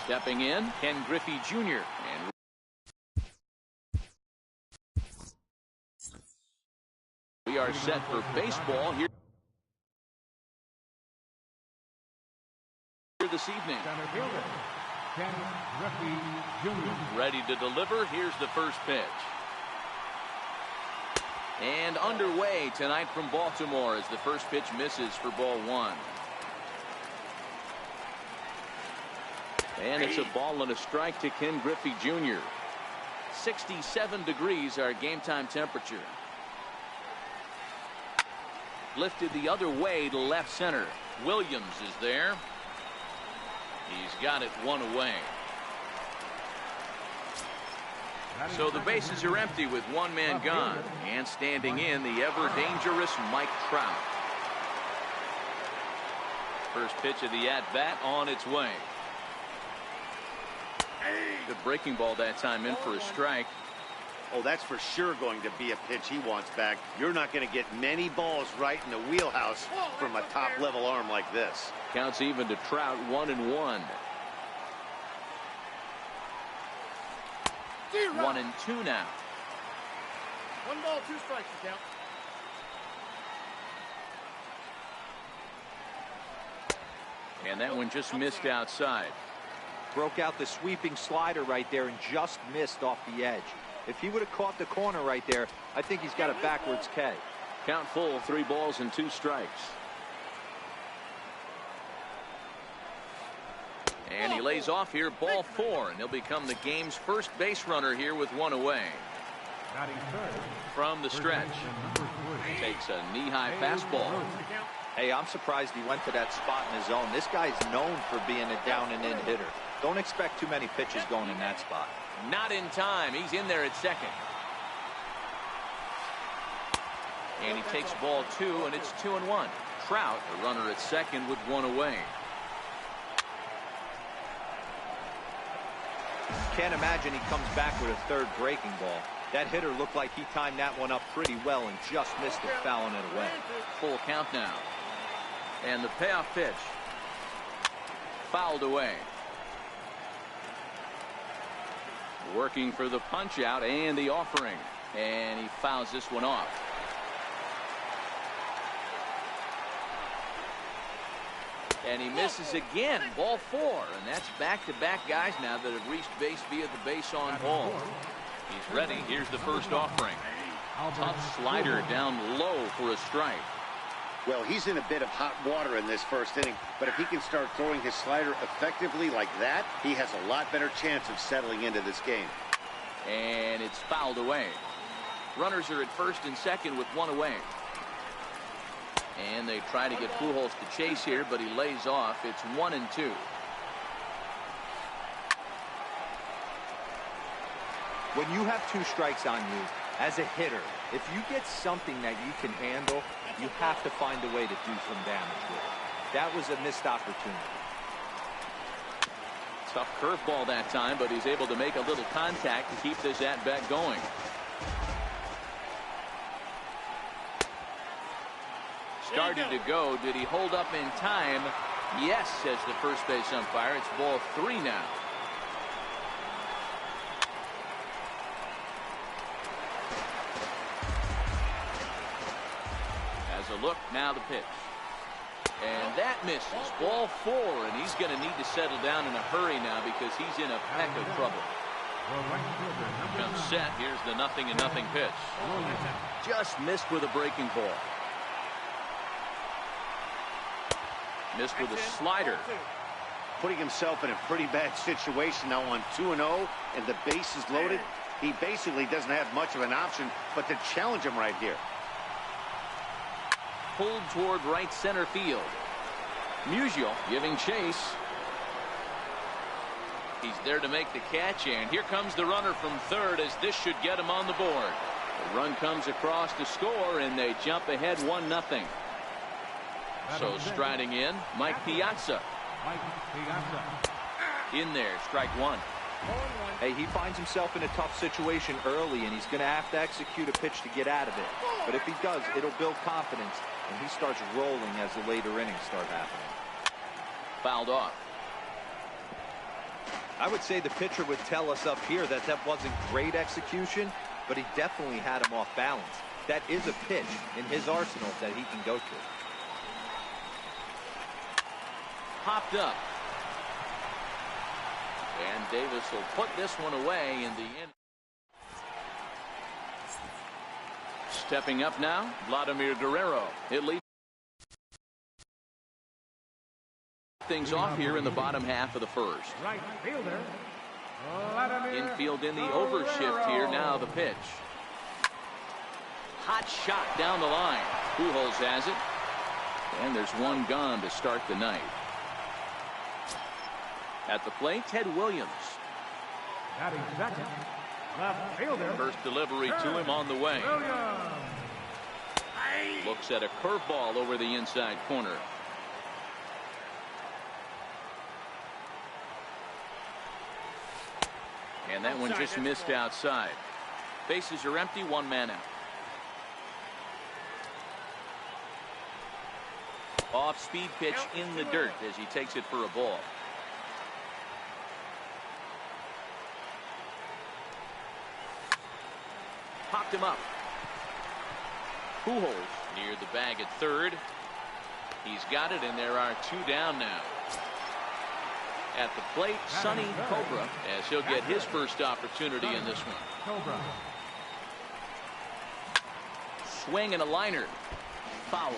Stepping in, Ken Griffey Jr. And we are set for baseball here this evening. Center fielder, Ken Griffey Jr. Ready to deliver. Here's the first pitch. And underway tonight from Baltimore as the first pitch misses for ball one. And it's a ball and a strike to Ken Griffey Jr. 67 degrees our game time temperature. Lifted the other way to left center. Williams is there. He's got it one away. So the bases are empty with one man gone. And standing in, the ever-dangerous Mike Trout. First pitch of the at-bat on its way. Good breaking ball that time in for a strike. Oh, that's for sure going to be a pitch he wants back. You're not going to get many balls right in the wheelhouse from a top-level arm like this. Counts even to Trout, 1-1. 1-2 now. 1 ball, 2 strikes, you count. And that one just missed outside. Broke out the sweeping slider right there and just missed off the edge. If he would have caught the corner right there, I think he's got a backwards K. Count full, 3 balls and 2 strikes. And he lays off here, ball 4, and he'll become the game's first base runner here with 1 away. From the stretch, takes a knee-high fastball. Hey, I'm surprised he went to that spot in his zone. This guy's known for being a down-and-in hitter. Don't expect too many pitches going in that spot. Not in time. He's in there at second. And he takes ball 2, and it's 2-1. Trout, the runner at second with 1 away. Can't imagine he comes back with a third breaking ball. That hitter looked like he timed that one up pretty well and just missed it, fouling it away. Full count now. And the payoff pitch. Fouled away. Working for the punch out and the offering. And he fouls this one off. And he misses again. Ball 4. And that's back-to-back guys now that have reached base via the base on ball. He's ready. Here's the first offering. Tough slider down low for a strike. Well, he's in a bit of hot water in this first inning, but if he can start throwing his slider effectively like that, he has a lot better chance of settling into this game. And it's fouled away. Runners are at first and second with one away. And they try to get Pujols to chase here, but he lays off. It's 1-2. When you have 2 strikes on you, as a hitter, if you get something that you can handle, you have to find a way to do some damage with it. That was a missed opportunity. Tough curveball that time, but he's able to make a little contact to keep this at-bat going. Started to go. Did he hold up in time? Yes, says the first base umpire. It's ball 3 now. As a look, now the pitch. And that misses. Ball 4, and he's going to need to settle down in a hurry now because he's in a peck of trouble. Comes set. Here's the 0-0 pitch. Just missed with a breaking ball. Missed with a slider. Putting himself in a pretty bad situation now on 2-0, and the base is loaded. He basically doesn't have much of an option but to challenge him right here. Pulled toward right center field. Musial giving chase. He's there to make the catch, and here comes the runner from third as this should get him on the board. The run comes across to score, and they jump ahead 1-0. So striding in, Mike Piazza. In there, strike 1. Hey, he finds himself in a tough situation early, and he's going to have to execute a pitch to get out of it. But if he does, it'll build confidence, and he starts rolling as the later innings start happening. Fouled off. I would say the pitcher would tell us up here that that wasn't great execution, but he definitely had him off balance. That is a pitch in his arsenal that he can go to. Popped up. And Davis will put this one away in the end. Stepping up now, Vladimir Guerrero. It leads things off here in the bottom half of the first. Right fielder. Infield in the overshift here. Now the pitch. Hot shot down the line. Pujols has it. And there's one gone to start the night. At the plate, Ted Williams. Batting second. Left fielder. First delivery to him on the way. Looks at a curveball over the inside corner. And that one just missed outside. Bases are empty, 1 man out. Off-speed pitch in the dirt as he takes it for a ball. Popped him up. Pujols near the bag at third. He's got it, and there are 2 down now. At the plate, Sonny Cobra, as he'll get his first opportunity in this one. Swing and a liner. Foul.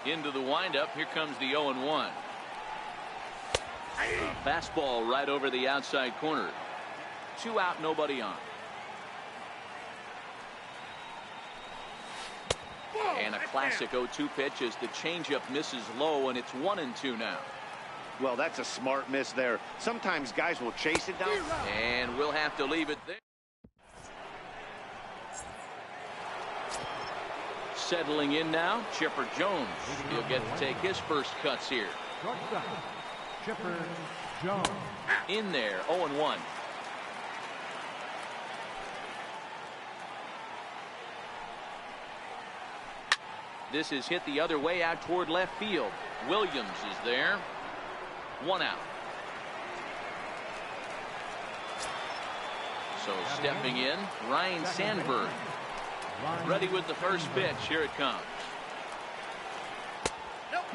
Into the windup. Here comes the 0-1. A fastball right over the outside corner. 2 out, nobody on. And a classic 0-2 pitch as the changeup misses low, and it's 1-2 now. Well, that's a smart miss there. Sometimes guys will chase it down. And we'll have to leave it there. Settling in now, Chipper Jones. He'll get to take his first cuts here. Chipper Jones. In there, 0-1. This is hit the other way out toward left field. Williams is there. 1 out. So stepping in, Ryan Sandberg. Ready with the first pitch. Here it comes.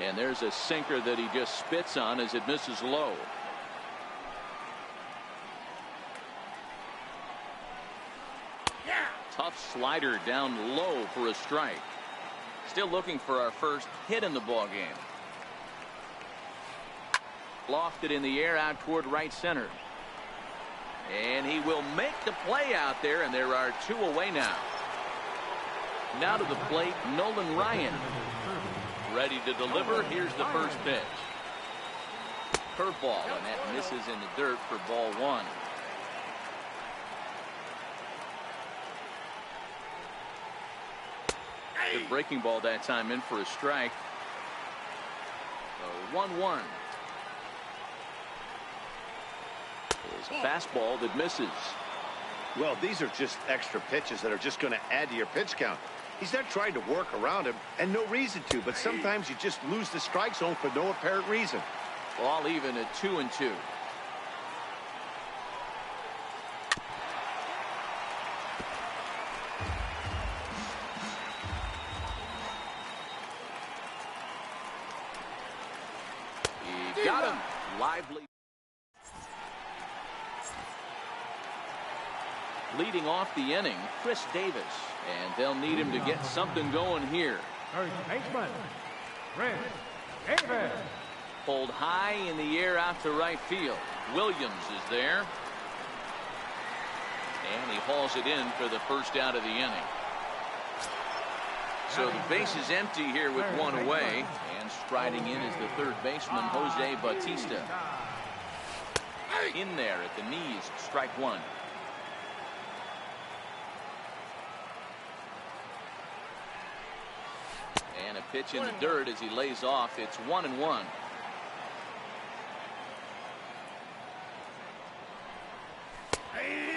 And there's a sinker that he just spits on as it misses low. Tough slider down low for a strike. Still looking for our first hit in the ball game. Lofted in the air out toward right center. And he will make the play out there, and there are 2 away now. Now to the plate, Nolan Ryan. Ready to deliver. Here's the first pitch. Curveball, and that misses in the dirt for ball 1. The breaking ball that time in for a strike. So 1-1. Is a fastball that misses. Well, these are just extra pitches that are just going to add to your pitch count. He's not trying to work around him, and no reason to, but sometimes you just lose the strike zone for no apparent reason. All even at 2-2. He got him. Lively. Leading off the inning, Chris Davis. And they'll need him to get something going here. First baseman, Chris Davis. Pulled high in the air out to right field. Williams is there. And he hauls it in for the first out of the inning. So the base is empty here with 1 away. And striding in is the third baseman, Jose Bautista. In there at the knees, strike 1. And a pitch in the dirt as he lays off. It's 1-1.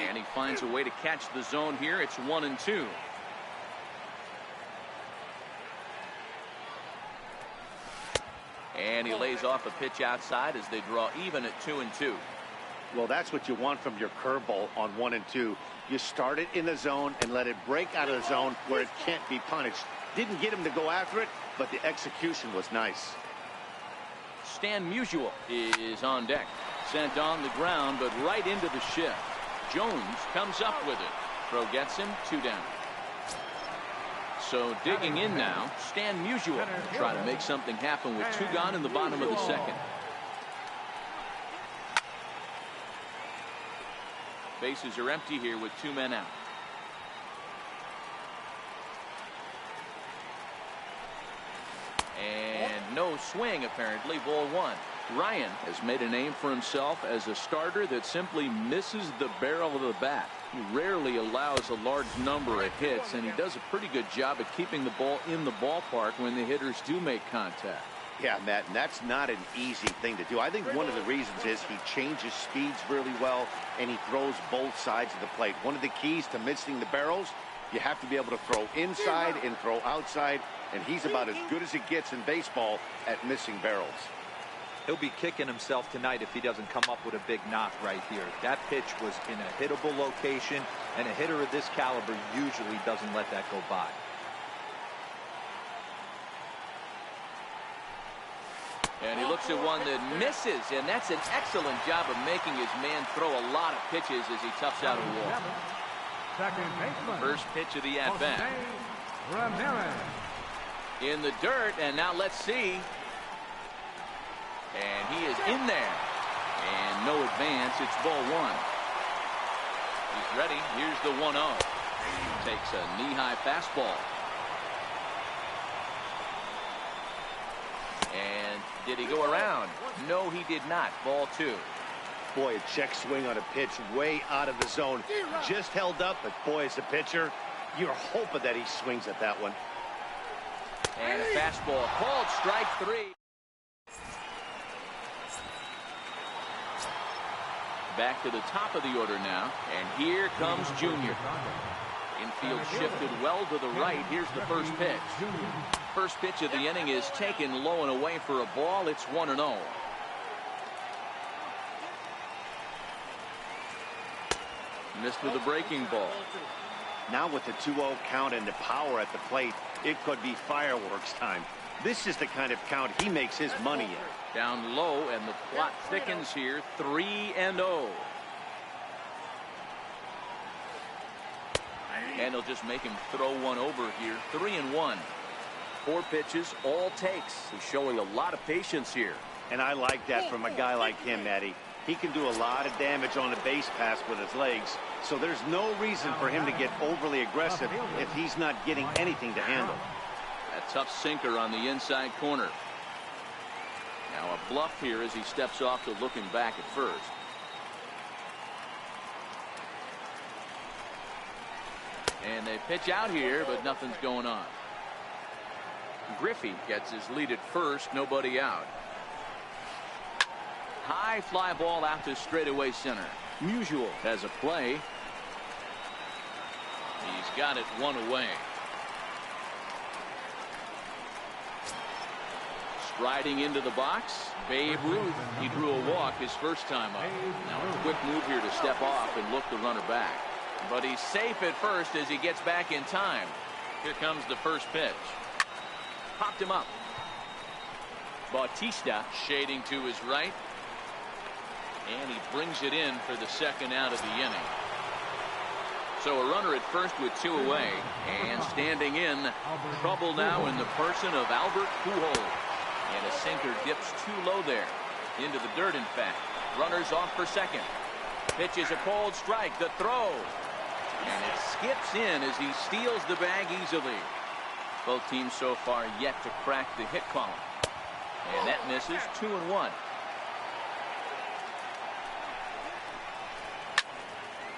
And he finds a way to catch the zone here. It's 1-2. And he lays off a pitch outside as they draw even at 2-2. Well, that's what you want from your curveball on 1 and 2. You start it in the zone and let it break out of the zone where it can't be punished. Didn't get him to go after it, but the execution was nice. Stan Musial is on deck. Sent on the ground, but right into the shift. Jones comes up with it. Throw gets him, 2 down. So digging in now, Stan Musial to try to make something happen with 2 gone in the bottom of the second. Bases are empty here with 2 men out. And no swing, apparently. Ball 1. Ryan has made a name for himself as a starter that simply misses the barrel of the bat. He rarely allows a large number of hits, and he does a pretty good job at keeping the ball in the ballpark when the hitters do make contact. Yeah, Matt, and that's not an easy thing to do. I think one of the reasons is he changes speeds really well, and he throws both sides of the plate. One of the keys to missing the barrels, you have to be able to throw inside and throw outside, and he's about as good as it gets in baseball at missing barrels. He'll be kicking himself tonight if he doesn't come up with a big knock right here. That pitch was in a hittable location, and a hitter of this caliber usually doesn't let that go by. And he looks at one that misses, and that's an excellent job of making his man throw a lot of pitches as he toughs out a wall. Second baseman. First pitch of the at-bat. In the dirt, and now let's see. And he is in there. And no advance. It's ball 1. He's ready. Here's the 1-0. Takes a knee-high fastball. And did he go around? No, he did not. Ball 2. Boy, a check swing on a pitch way out of the zone. Just held up, but boy, as a pitcher, you're hoping that he swings at that one. And a fastball called strike 3. Back to the top of the order now, and here comes Junior. Infield shifted well to the right. Here's the first pitch. First pitch of the inning is taken low and away for a ball. It's 1-0. Missed with a breaking ball. Now with the 2-0 count and the power at the plate, it could be fireworks time. This is the kind of count he makes his money in. Down low, and the plot thickens here. 3-0. And he'll just make him throw one over here. 3-1. 4 pitches, all takes. He's showing a lot of patience here. And I like that from a guy like him, Eddie. He can do a lot of damage on a base pass with his legs, so there's no reason for him to get overly aggressive if he's not getting anything to handle. A tough sinker on the inside corner. Now a bluff here as he steps off to looking back at first. And they pitch out here, but nothing's going on. Griffey gets his lead at first, nobody out. High fly ball out to straightaway center. Musial has a play. He's got it one away. Striding into the box, Babe Ruth. He drew a walk his first time up. Now a quick move here to step off and look the runner back. But he's safe at first as he gets back in time. Here comes the first pitch. Popped him up. Bautista shading to his right. And he brings it in for the second out of the inning. So a runner at first with 2 away. And standing in, trouble now in the person of Albert Pujols. And a sinker dips too low there. Into the dirt, in fact. Runners off for second. Pitch is a cold strike. The throw. And it skips in as he steals the bag easily. Both teams so far yet to crack the hit column. And that misses. 2-1.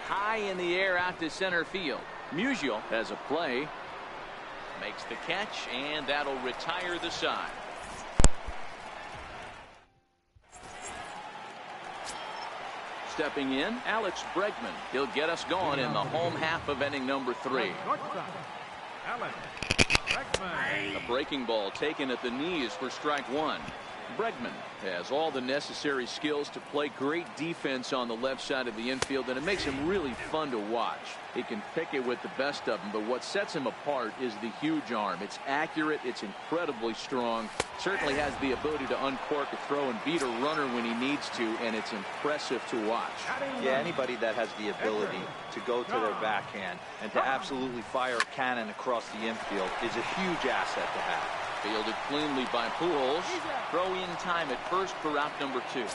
High in the air out to center field. Musial has a play. Makes the catch, and that'll retire the side. Stepping in, Alex Bregman. He'll get us going in the home half of inning number 3. A breaking ball taken at the knees for strike 1. Bregman has all the necessary skills to play great defense on the left side of the infield, and it makes him really fun to watch. He can pick it with the best of them, but what sets him apart is the huge arm. It's accurate, it's incredibly strong, certainly has the ability to uncork a throw and beat a runner when he needs to, and it's impressive to watch. Yeah, anybody that has the ability to go to their backhand and to absolutely fire a cannon across the infield is a huge asset to have. Fielded cleanly by Pujols. Throw in time at first for out number 2.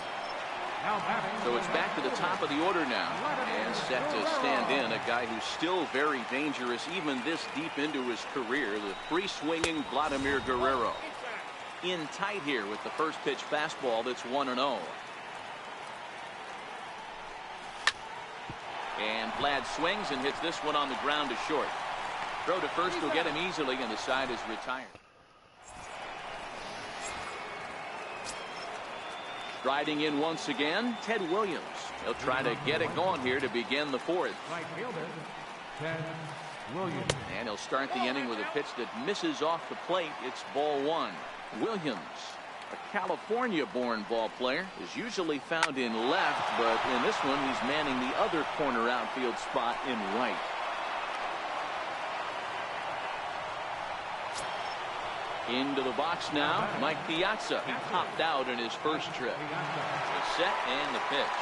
So it's back to the top of the order now. And set to stand in a guy who's still very dangerous even this deep into his career. The free-swinging Vladimir Guerrero. In tight here with the first pitch fastball that's 1-0. And Vlad swings and hits this one on the ground to short. Throw to first will get him easily, and the side is retired. Striding in once again, Ted Williams. He'll try to get it going here to begin the 4th. Right fielder, Ted Williams. And he'll start the inning with a pitch that misses off the plate. It's ball 1. Williams, a California-born ball player, is usually found in left, but in this one he's manning the other corner outfield spot in right. Into the box now, Mike Piazza. He popped out in his first trip. The set and the pitch.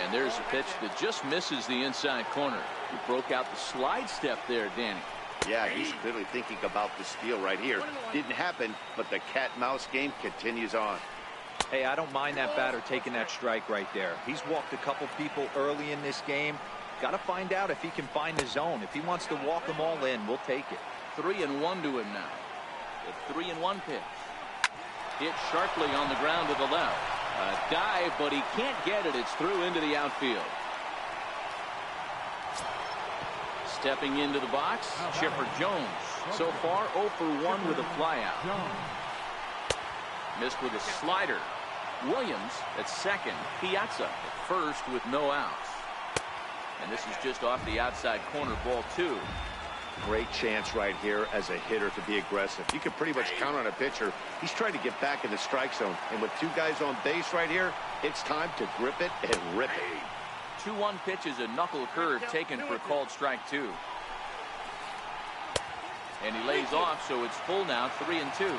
And there's a pitch that just misses the inside corner. He broke out the slide step there, Danny. Yeah, he's clearly thinking about the steal right here. Didn't happen, but the cat-mouse game continues on. Hey, I don't mind that batter taking that strike right there. He's walked a couple people early in this game. Got to find out if he can find the zone. If he wants to walk them all in, we'll take it. 3-1 to him now. The 3-1 pitch. Hit sharply on the ground to the left. A dive, but he can't get it. It's through into the outfield. Stepping into the box, Chipper Jones. So far 0 for 1 with a flyout. Missed with a slider. Williams at second. Piazza at first with no outs. And this is just off the outside corner, ball 2. Great chance right here as a hitter to be aggressive. You can pretty much count on a pitcher. He's trying to get back in the strike zone. And with 2 guys on base right here, it's time to grip it and rip it. 2-1 pitch is a knuckle curve taken for called strike 2. And he lays off, so it's full now, 3-2.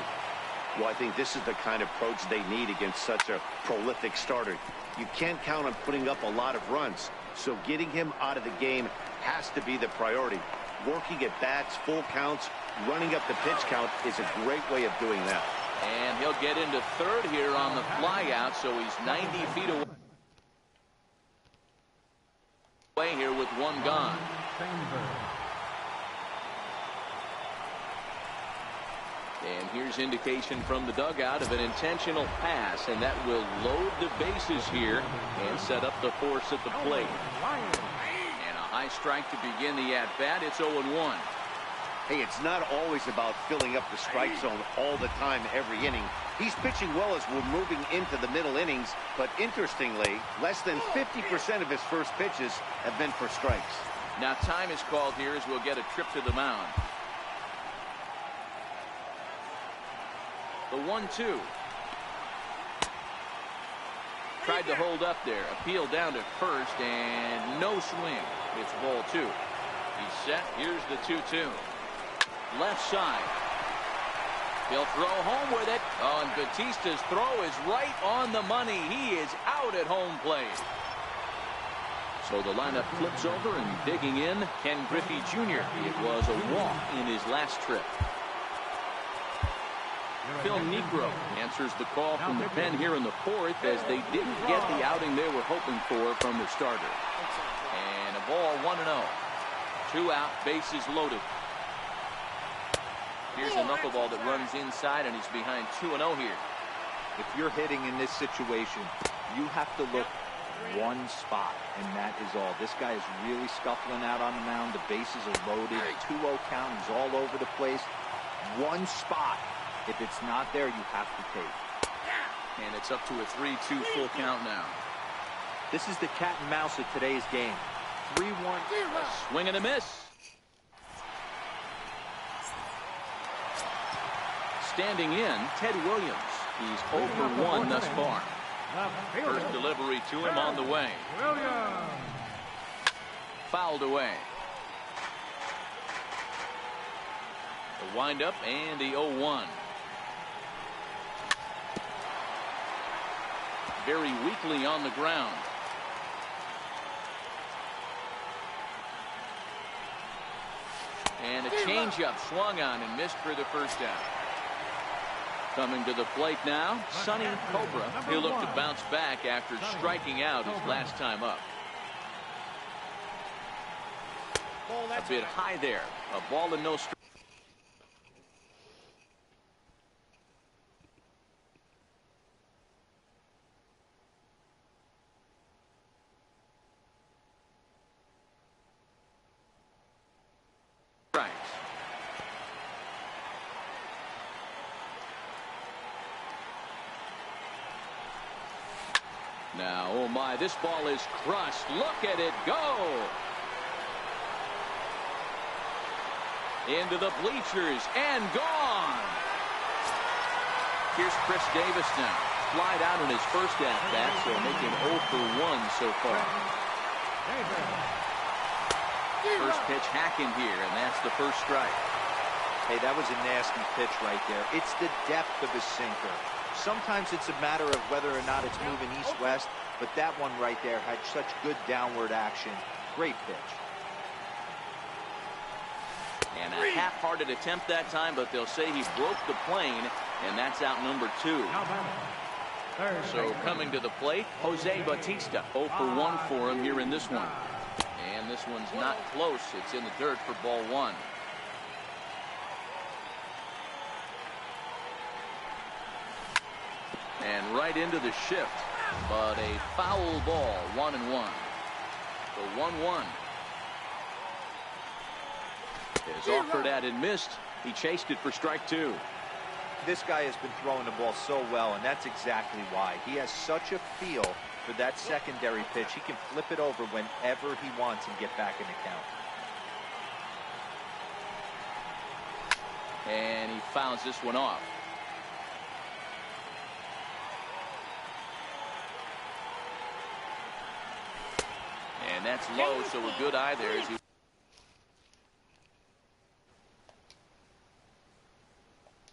Well, I think this is the kind of approach they need against such a prolific starter. You can't count on putting up a lot of runs, so getting him out of the game has to be the priority. Working at bats, full counts, running up the pitch count is a great way of doing that. And he'll get into third here on the flyout, so he's 90 feet away here with one gone. And here's indication from the dugout of an intentional pass, and that will load the bases here and set up the force at the plate. And a high strike to begin the at-bat. It's 0-1. Hey, it's not always about filling up the strike zone all the time every inning. He's pitching well as we're moving into the middle innings, but interestingly, less than 50% of his first pitches have been for strikes. Now time is called here as we'll get a trip to the mound. The 1-2. Tried to hold up there. Appeal down to first, and no swing. It's ball 2. He's set. Here's the 2-2. Left side. He'll throw home with it. Oh, and Batista's throw is right on the money. He is out at home plate. So the lineup flips over, and digging in, Ken Griffey Jr. It was a walk in his last trip. Phil Negro answers the call from the pen here in the fourth, as they didn't get the outing they were hoping for from the starter. And a ball, 1-0. 2 out, bases loaded. Here's a knuckleball that runs inside, and he's behind 2-0 here. If you're hitting in this situation, you have to look one spot, and that is all. This guy is really scuffling out on the mound. The bases are loaded. 2-0 count. He's all over the place. One spot. If it's not there, you have to take. And it's up to a 3-2 full count now. This is the cat and mouse of today's game. 3-1. Swing and a miss. Standing in, Ted Williams. He's 0 for 1 thus far. First delivery to him on the way. Fouled away. The windup and the 0-1. Very weakly on the ground. And a changeup swung on and missed for the first out. Coming to the plate now, Sonny Cobra. He'll look to bounce back after striking out his last time up. A bit high there. A ball and no strike. Now, oh my, this ball is crushed. Look at it go. Into the bleachers and gone. Here's Chris Davis now. Flied out in his first at-bat, so making 0 for 1 so far. First pitch hacking here, and that's the first strike. Hey, that was a nasty pitch right there. It's the depth of his sinker. Sometimes it's a matter of whether or not it's moving east-west, but that one right there had such good downward action. Great pitch. And a half-hearted attempt that time, but they'll say he broke the plane, and that's out number 2. So coming to the plate, Jose Bautista. 0 for 1 for him here in this one. And this one's not close. It's in the dirt for ball 1. And right into the shift, but a foul ball, 1-1. The 1-1 is offered at and missed. He chased it for strike 2. This guy has been throwing the ball so well, and that's exactly why. He has such a feel for that secondary pitch. He can flip it over whenever he wants and get back in the count. And he fouls this one off. And that's low, so a good eye there as he